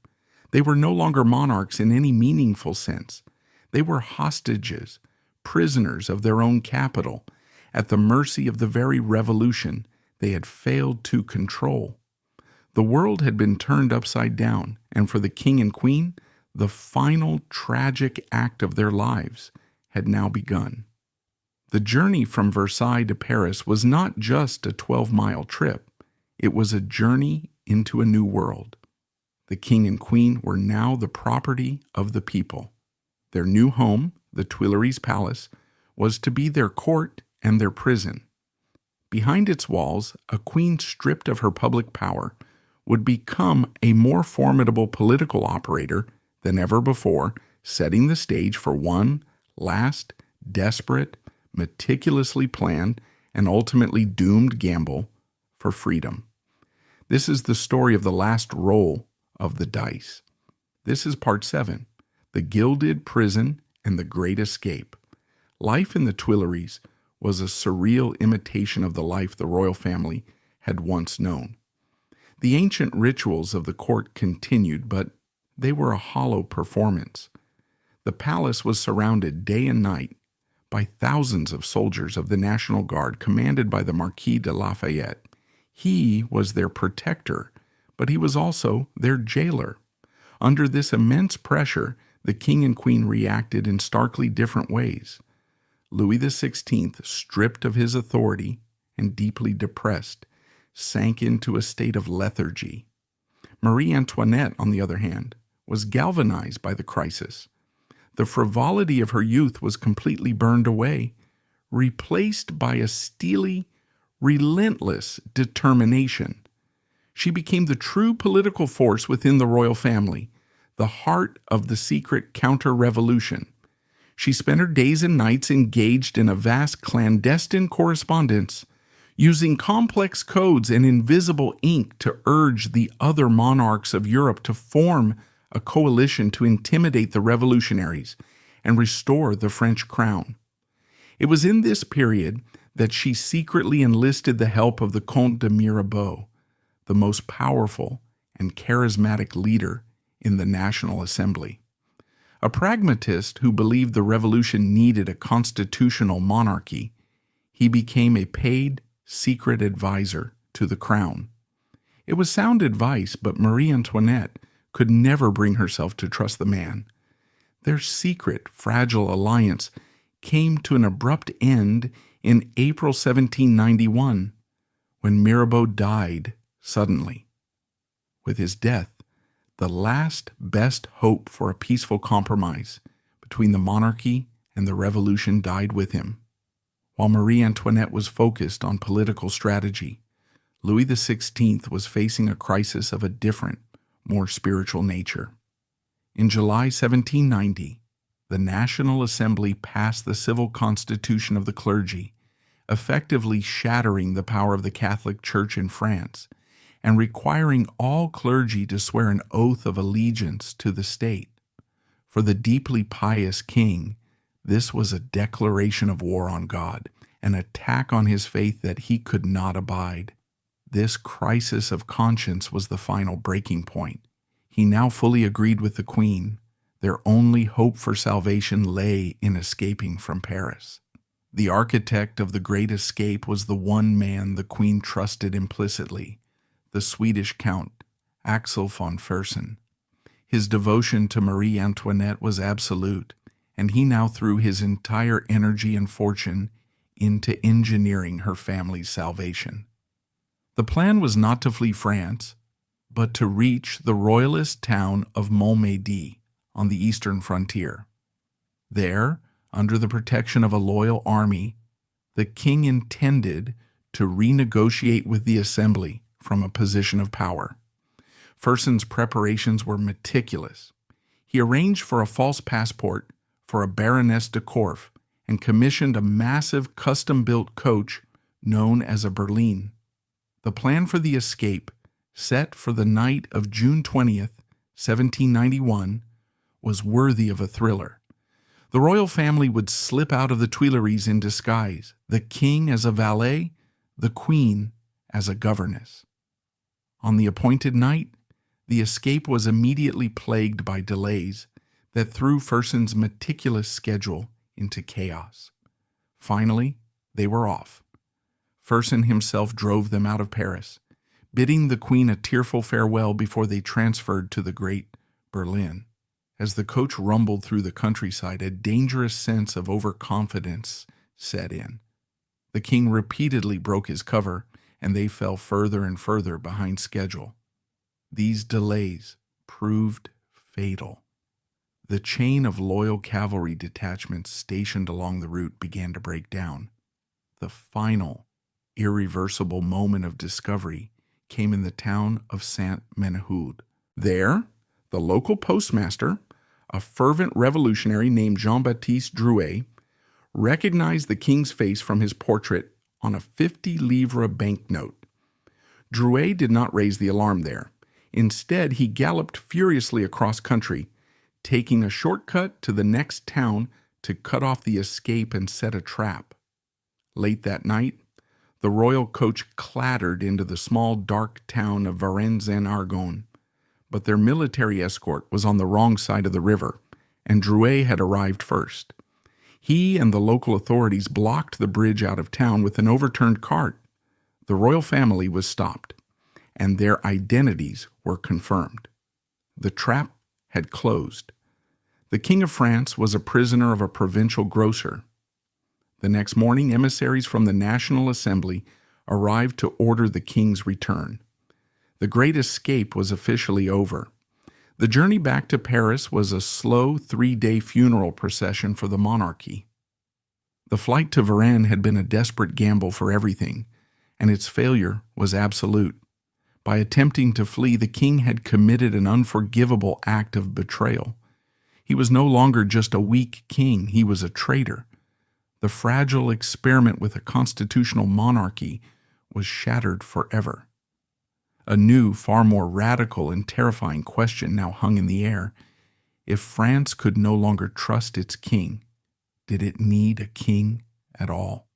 They were no longer monarchs in any meaningful sense. They were hostages, prisoners of their own capital, at the mercy of the very revolution they had failed to control. The world had been turned upside down, and for the king and queen, the final tragic act of their lives had now begun. The journey from Versailles to Paris was not just a 12-mile trip. It was a journey into a new world. The king and queen were now the property of the people. Their new home, the Tuileries Palace, was to be their court and their prison. Behind its walls, a queen stripped of her public power would become a more formidable political operator than ever before, setting the stage for one last, desperate, meticulously planned, and ultimately doomed gamble for freedom. This is the story of the last roll of the dice. This is part 7, The Gilded Prison and the Great Escape. Life in the Tuileries was a surreal imitation of the life the royal family had once known. The ancient rituals of the court continued, but they were a hollow performance. The palace was surrounded day and night by thousands of soldiers of the National Guard commanded by the Marquis de Lafayette. He was their protector, but he was also their jailer. Under this immense pressure, the king and queen reacted in starkly different ways. Louis XVI, stripped of his authority and deeply depressed, sank into a state of lethargy. Marie Antoinette, on the other hand, was galvanized by the crisis. The frivolity of her youth was completely burned away, replaced by a steely, relentless determination. She became the true political force within the royal family, the heart of the secret counter-revolution. She spent her days and nights engaged in a vast clandestine correspondence, using complex codes and invisible ink to urge the other monarchs of Europe to form a coalition to intimidate the revolutionaries and restore the French crown. It was in this period that she secretly enlisted the help of the Comte de Mirabeau, the most powerful and charismatic leader in the National Assembly. A pragmatist who believed the revolution needed a constitutional monarchy, he became a paid, secret advisor to the crown. It was sound advice, but Marie Antoinette could never bring herself to trust the man. Their secret, fragile alliance came to an abrupt end in April 1791, when Mirabeau died suddenly. With his death, the last best hope for a peaceful compromise between the monarchy and the revolution died with him. While Marie Antoinette was focused on political strategy, Louis XVI was facing a crisis of a different, more spiritual nature. In July 1790, the National Assembly passed the civil constitution of the clergy, effectively shattering the power of the Catholic Church in France and requiring all clergy to swear an oath of allegiance to the state. For the deeply pious king, this was a declaration of war on God, an attack on his faith that he could not abide. This crisis of conscience was the final breaking point. He now fully agreed with the queen. Their only hope for salvation lay in escaping from Paris. The architect of the great escape was the one man the queen trusted implicitly, the Swedish Count Axel von Fersen. His devotion to Marie Antoinette was absolute, and he now threw his entire energy and fortune into engineering her family's salvation. The plan was not to flee France, but to reach the royalist town of Montmédy on the eastern frontier. There, under the protection of a loyal army, the king intended to renegotiate with the assembly from a position of power. Fersen's preparations were meticulous. He arranged for a false passport for a Baroness de Korff and commissioned a massive custom-built coach known as a berline. The plan for the escape, set for the night of June 20th, 1791, was worthy of a thriller. The royal family would slip out of the Tuileries in disguise, the king as a valet, the queen as a governess. On the appointed night, the escape was immediately plagued by delays that threw Fersen's meticulous schedule into chaos. Finally, they were off. Fersen himself drove them out of Paris, bidding the queen a tearful farewell before they transferred to the great Berlin. As the coach rumbled through the countryside, a dangerous sense of overconfidence set in. The king repeatedly broke his cover, and they fell further and further behind schedule. These delays proved fatal. The chain of loyal cavalry detachments stationed along the route began to break down. The final, irreversible moment of discovery came in the town of Saint-Menehould. There, the local postmaster, a fervent revolutionary named Jean-Baptiste Drouet, recognized the king's face from his portrait on a 50-livre banknote. Drouet did not raise the alarm there. Instead, he galloped furiously across country, taking a shortcut to the next town to cut off the escape and set a trap. Late that night, the royal coach clattered into the small, dark town of Varennes-en-Argonne, but their military escort was on the wrong side of the river, and Drouet had arrived first. He and the local authorities blocked the bridge out of town with an overturned cart. The royal family was stopped, and their identities were confirmed. The trap had closed. The King of France was a prisoner of a provincial grocer. The next morning, emissaries from the National Assembly arrived to order the king's return. The great escape was officially over. The journey back to Paris was a slow 3-day funeral procession for the monarchy. The flight to Varennes had been a desperate gamble for everything, and its failure was absolute. By attempting to flee, the king had committed an unforgivable act of betrayal. He was no longer just a weak king, he was a traitor. The fragile experiment with a constitutional monarchy was shattered forever. A new, far more radical and terrifying question now hung in the air. If France could no longer trust its king, did it need a king at all?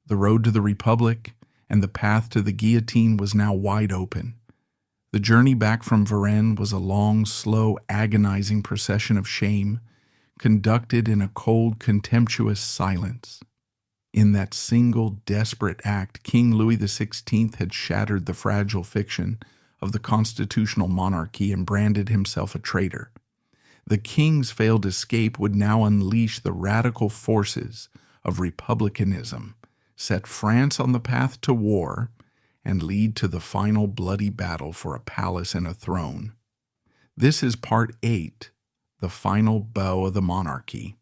The road to the Republic and the path to the guillotine was now wide open. The journey back from Varennes was a long, slow, agonizing procession of shame, conducted in a cold, contemptuous silence. In that single, desperate act, King Louis XVI had shattered the fragile fiction of the constitutional monarchy and branded himself a traitor. The king's failed escape would now unleash the radical forces of republicanism, set France on the path to war, and lead to the final bloody battle for a palace and a throne. This is part 8, the final bow of the monarchy.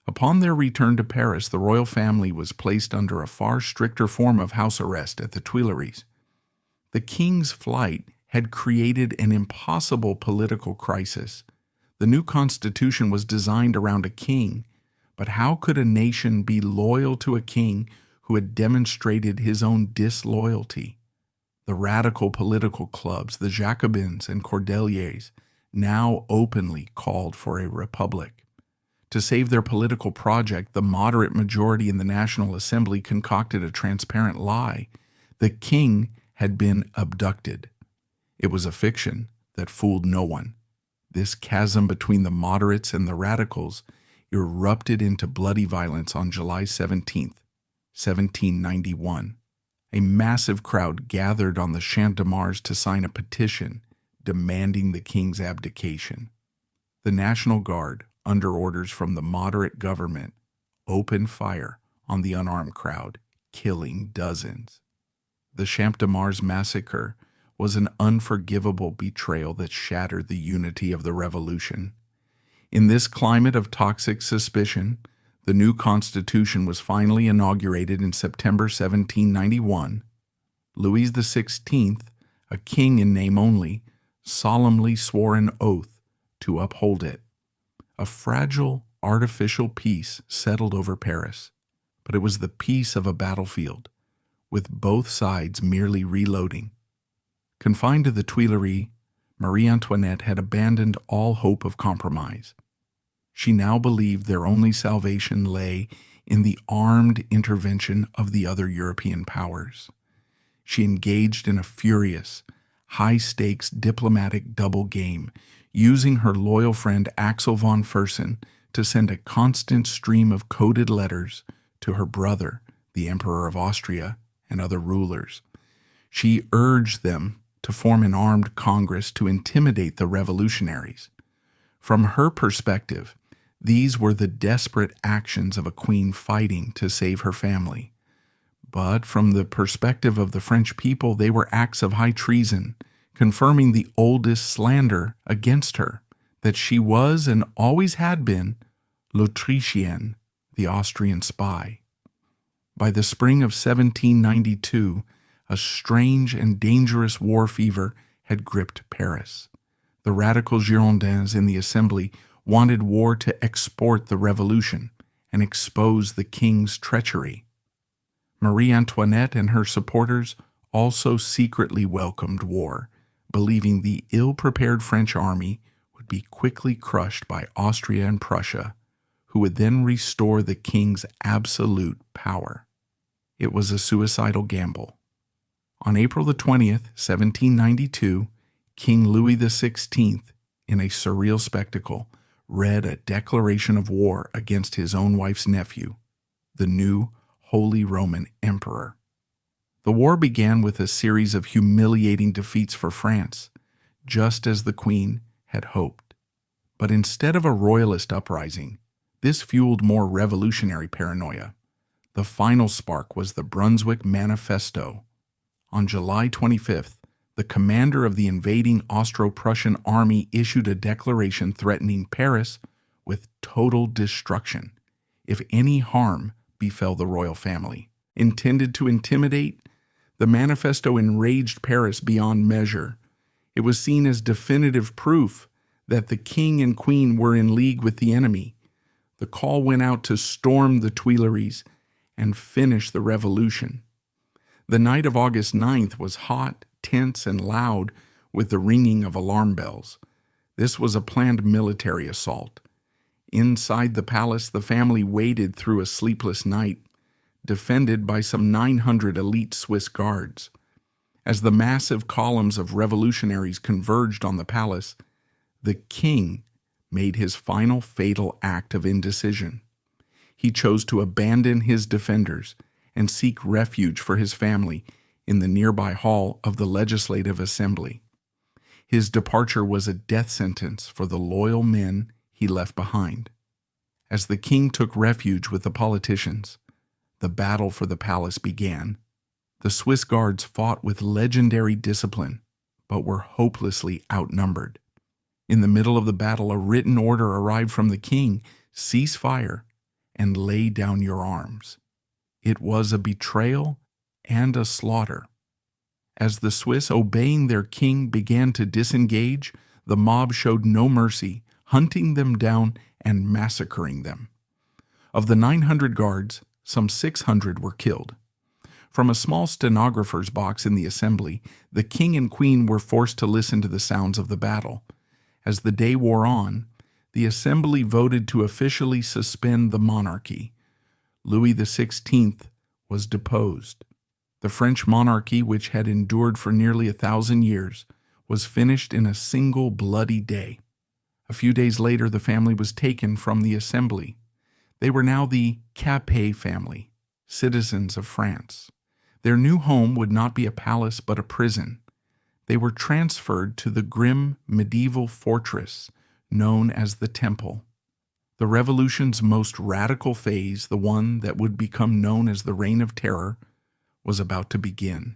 Upon their return to Paris, the royal family was placed under a far stricter form of house arrest at the Tuileries. The king's flight had created an impossible political crisis. The new constitution was designed around a king, but how could a nation be loyal to a king who had demonstrated his own disloyalty? The radical political clubs, the Jacobins and Cordeliers, now openly called for a republic. To save their political project, the moderate majority in the National Assembly concocted a transparent lie. The king had been abducted. It was a fiction that fooled no one. This chasm between the moderates and the radicals erupted into bloody violence on July 17th, 1791. A massive crowd gathered on the Champ de Mars to sign a petition demanding the king's abdication. The National Guard, under orders from the moderate government, opened fire on the unarmed crowd, killing dozens. The Champ de Mars massacre was an unforgivable betrayal that shattered the unity of the revolution. In this climate of toxic suspicion, the new constitution was finally inaugurated in September 1791. Louis XVI, a king in name only, solemnly swore an oath to uphold it. A fragile, artificial peace settled over Paris, but it was the peace of a battlefield, with both sides merely reloading. Confined to the Tuileries, Marie Antoinette had abandoned all hope of compromise. She now believed their only salvation lay in the armed intervention of the other European powers. She engaged in a furious, high-stakes diplomatic double game, using her loyal friend Axel von Fersen to send a constant stream of coded letters to her brother, the Emperor of Austria, and other rulers. She urged them to form an armed congress to intimidate the revolutionaries. From her perspective, these were the desperate actions of a queen fighting to save her family. But from the perspective of the French people, they were acts of high treason, confirming the oldest slander against her, that she was and always had been l'Autrichienne, the Austrian spy. By the spring of 1792, a strange and dangerous war fever had gripped Paris. The radical Girondins in the Assembly wanted war to export the revolution and expose the king's treachery. Marie Antoinette and her supporters also secretly welcomed war, believing the ill-prepared French army would be quickly crushed by Austria and Prussia, who would then restore the king's absolute power. It was a suicidal gamble. On April the 20th, 1792, King Louis XVI, in a surreal spectacle, read a declaration of war against his own wife's nephew, the new Holy Roman Emperor. The war began with a series of humiliating defeats for France, just as the Queen had hoped. But instead of a royalist uprising, this fueled more revolutionary paranoia. The final spark was the Brunswick Manifesto. On July 25th, the commander of the invading Austro-Prussian army issued a declaration threatening Paris with total destruction if any harm befell the royal family. Intended to intimidate, the manifesto enraged Paris beyond measure. It was seen as definitive proof that the king and queen were in league with the enemy. The call went out to storm the Tuileries and finish the revolution. The night of August 9th was hot, tense, and loud with the ringing of alarm bells. This was a planned military assault. Inside the palace, the family waited through a sleepless night, defended by some 900 elite Swiss guards. As the massive columns of revolutionaries converged on the palace, the king made his final fatal act of indecision. He chose to abandon his defenders and seek refuge for his family in the nearby hall of the Legislative Assembly. His departure was a death sentence for the loyal men he left behind. As the king took refuge with the politicians, the battle for the palace began. The Swiss guards fought with legendary discipline, but were hopelessly outnumbered. In the middle of the battle, a written order arrived from the king: cease fire and lay down your arms. It was a betrayal and a slaughter. As the Swiss, obeying their king, began to disengage, the mob showed no mercy, hunting them down and massacring them. Of the 900 guards, some 600 were killed. From a small stenographer's box in the assembly, the king and queen were forced to listen to the sounds of the battle. As the day wore on, the assembly voted to officially suspend the monarchy. Louis XVI was deposed. The French monarchy, which had endured for nearly 1,000 years, was finished in a single bloody day. A few days later, the family was taken from the assembly. They were now the Capet family, citizens of France. Their new home would not be a palace but a prison. They were transferred to the grim medieval fortress known as the Temple. The revolution's most radical phase, the one that would become known as the Reign of Terror, was about to begin.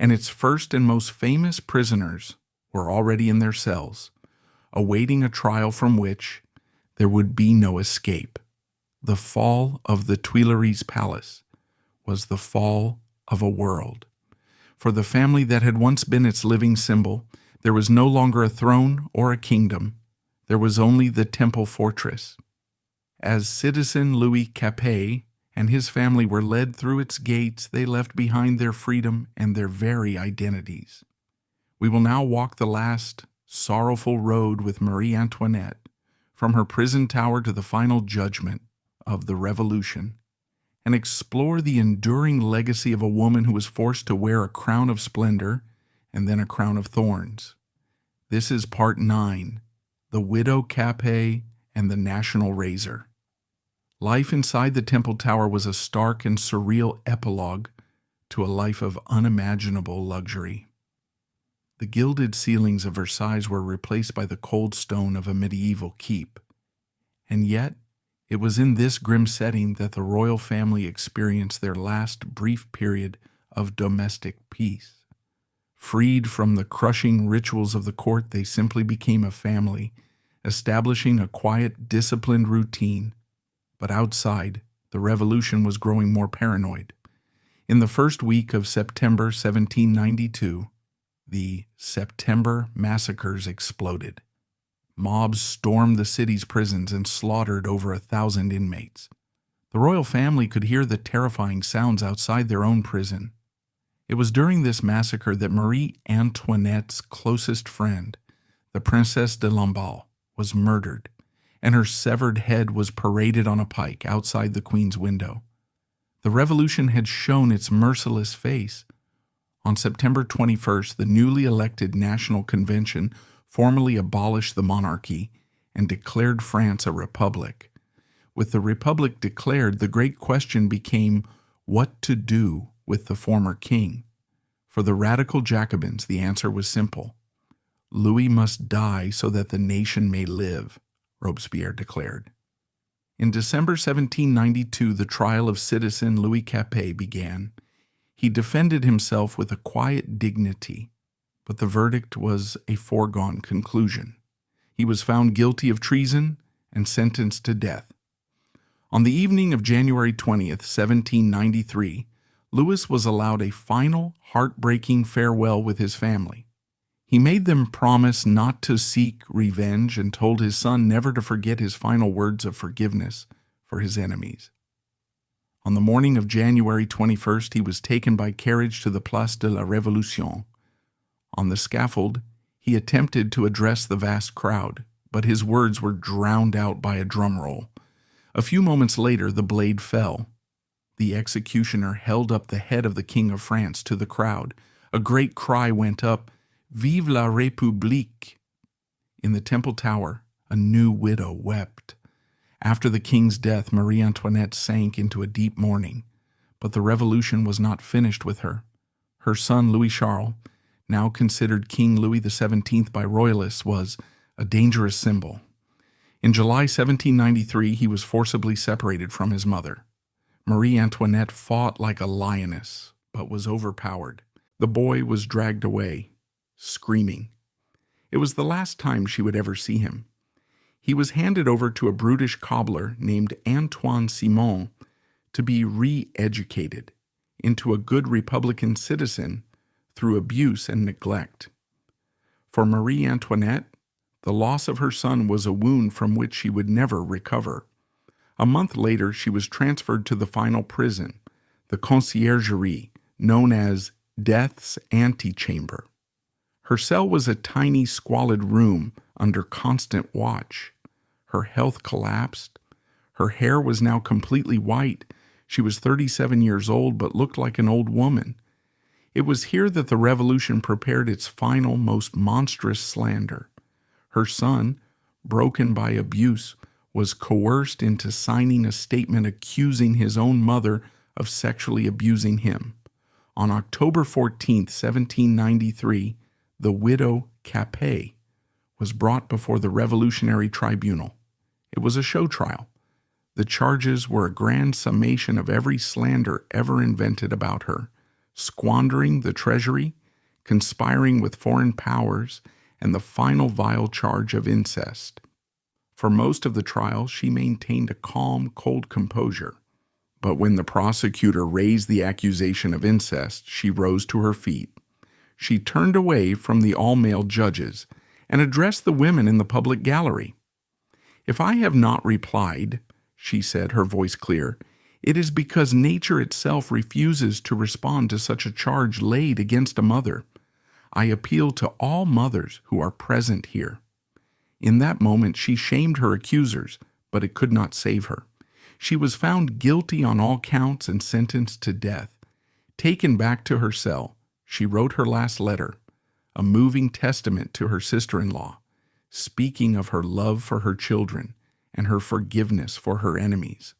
and its first and most famous prisoners were already in their cells, awaiting a trial from which there would be no escape. The fall of the Tuileries Palace was the fall of a world. For the family that had once been its living symbol, there was no longer a throne or a kingdom. There was only the temple fortress. As citizen Louis Capet and his family were led through its gates, they left behind their freedom and their very identities. We will now walk the last sorrowful road with Marie Antoinette, from her prison tower to the final judgment of the Revolution, and explore the enduring legacy of a woman who was forced to wear a crown of splendor and then a crown of thorns. This is part 9, The Widow Capet and the National Razor. Life inside the Temple Tower was a stark and surreal epilogue to a life of unimaginable luxury. The gilded ceilings of Versailles were replaced by the cold stone of a medieval keep. And yet, it was in this grim setting that the royal family experienced their last brief period of domestic peace. Freed from the crushing rituals of the court, they simply became a family, establishing a quiet, disciplined routine. But outside, the revolution was growing more paranoid. In the first week of September 1792, the September massacres exploded. Mobs stormed the city's prisons and slaughtered over 1,000 inmates. The royal family could hear the terrifying sounds outside their own prison. It was during this massacre that Marie Antoinette's closest friend, the Princesse de Lamballe, was murdered, and her severed head was paraded on a pike outside the Queen's window. The revolution had shown its merciless face. On September 21st, the newly elected National Convention formally abolished the monarchy and declared France a republic. With the republic declared, the great question became what to do with the former king. For the radical Jacobins, the answer was simple. Louis must die so that the nation may live, Robespierre declared. In December 1792, the trial of citizen Louis Capet began. He defended himself with a quiet dignity, but the verdict was a foregone conclusion. He was found guilty of treason and sentenced to death. On the evening of January 20th, 1793, Louis was allowed a final, heartbreaking farewell with his family. He made them promise not to seek revenge and told his son never to forget his final words of forgiveness for his enemies. On the morning of January 21st, he was taken by carriage to the Place de la Révolution. On the scaffold, he attempted to address the vast crowd, but his words were drowned out by a drum roll. A few moments later, the blade fell. The executioner held up the head of the King of France to the crowd. A great cry went up, "Vive la République!" In the Temple Tower, a new widow wept. After the king's death, Marie Antoinette sank into a deep mourning, but the revolution was not finished with her. Her son, Louis Charles, now considered King Louis XVII by royalists, was a dangerous symbol. In July 1793, he was forcibly separated from his mother. Marie Antoinette fought like a lioness, but was overpowered. The boy was dragged away, screaming. It was the last time she would ever see him. He was handed over to a brutish cobbler named Antoine Simon to be re-educated into a good Republican citizen through abuse and neglect. For Marie Antoinette, the loss of her son was a wound from which she would never recover. A month later, she was transferred to the final prison, the conciergerie, known as Death's Antechamber. Her cell was a tiny, squalid room under constant watch. Her health collapsed. Her hair was now completely white. She was 37 years old, but looked like an old woman. It was here that the revolution prepared its final, most monstrous slander. Her son, broken by abuse, was coerced into signing a statement accusing his own mother of sexually abusing him. On October 14, 1793, the widow Capet was brought before the Revolutionary Tribunal. It was a show trial. The charges were a grand summation of every slander ever invented about her, squandering the treasury, conspiring with foreign powers, and the final vile charge of incest. For most of the trial, she maintained a calm, cold composure. But when the prosecutor raised the accusation of incest, she rose to her feet. She turned away from the all-male judges and addressed the women in the public gallery. "If I have not replied," she said, her voice clear, "it is because nature itself refuses to respond to such a charge laid against a mother. I appeal to all mothers who are present here." In that moment she shamed her accusers, but it could not save her. She was found guilty on all counts and sentenced to death. Taken back to her cell, she wrote her last letter, a moving testament to her sister-in-law, speaking of her love for her children and her forgiveness for her enemies.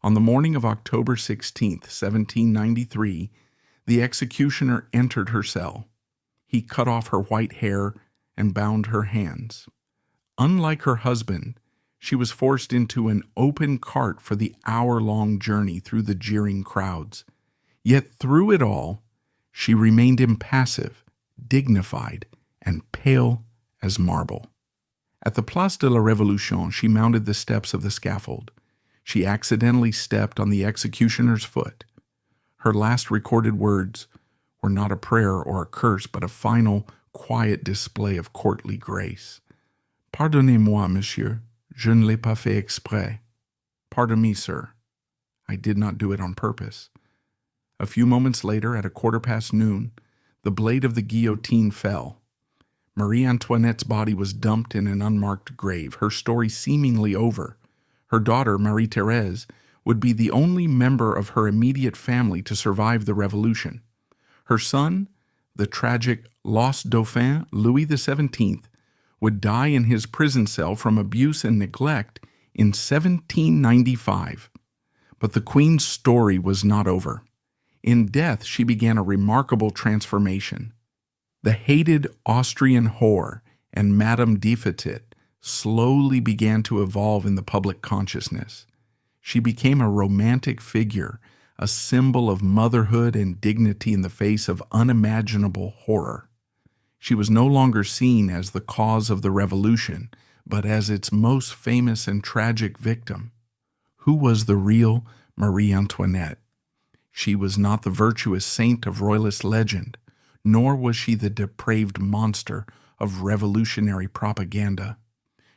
On the morning of October 16, 1793, the executioner entered her cell. He cut off her white hair and bound her hands. Unlike her husband, she was forced into an open cart for the hour-long journey through the jeering crowds. Yet through it all, she remained impassive, dignified, and pale as marble. At the Place de la Révolution, she mounted the steps of the scaffold. She accidentally stepped on the executioner's foot. Her last recorded words were not a prayer or a curse, but a final, quiet display of courtly grace. "Pardonnez-moi, monsieur. Je ne l'ai pas fait exprès." "Pardon me, sir. I did not do it on purpose." A few moments later, at 1:15 the blade of the guillotine fell. Marie Antoinette's body was dumped in an unmarked grave, her story seemingly over. Her daughter, Marie-Thérèse, would be the only member of her immediate family to survive the revolution. Her son, the tragic lost Dauphin Louis XVII, would die in his prison cell from abuse and neglect in 1795. But the Queen's story was not over. In death, she began a remarkable transformation. The hated Austrian whore and Madame de Fétit slowly began to evolve in the public consciousness. She became a romantic figure, a symbol of motherhood and dignity in the face of unimaginable horror. She was no longer seen as the cause of the revolution, but as its most famous and tragic victim. Who was the real Marie Antoinette? She was not the virtuous saint of royalist legend, nor was she the depraved monster of revolutionary propaganda.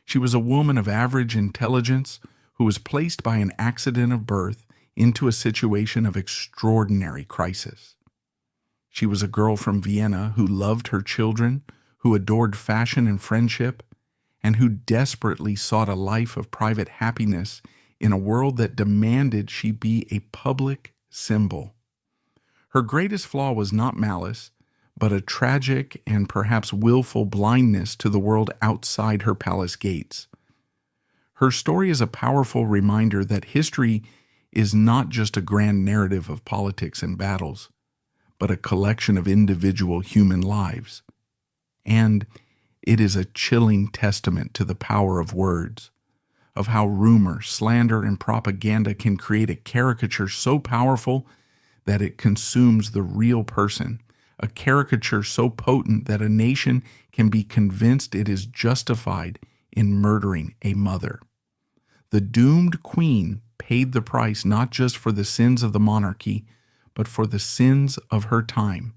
She was a woman of average intelligence who was placed by an accident of birth into a situation of extraordinary crisis. She was a girl from Vienna who loved her children, who adored fashion and friendship, and who desperately sought a life of private happiness in a world that demanded she be a public symbol. Her greatest flaw was not malice, but a tragic and perhaps willful blindness to the world outside her palace gates. Her story is a powerful reminder that history is not just a grand narrative of politics and battles, but a collection of individual human lives. And it is a chilling testament to the power of words, of how rumor, slander, and propaganda can create a caricature so powerful that it consumes the real person, a caricature so potent that a nation can be convinced it is justified in murdering a mother. The doomed queen paid the price not just for the sins of the monarchy, but for the sins of her time.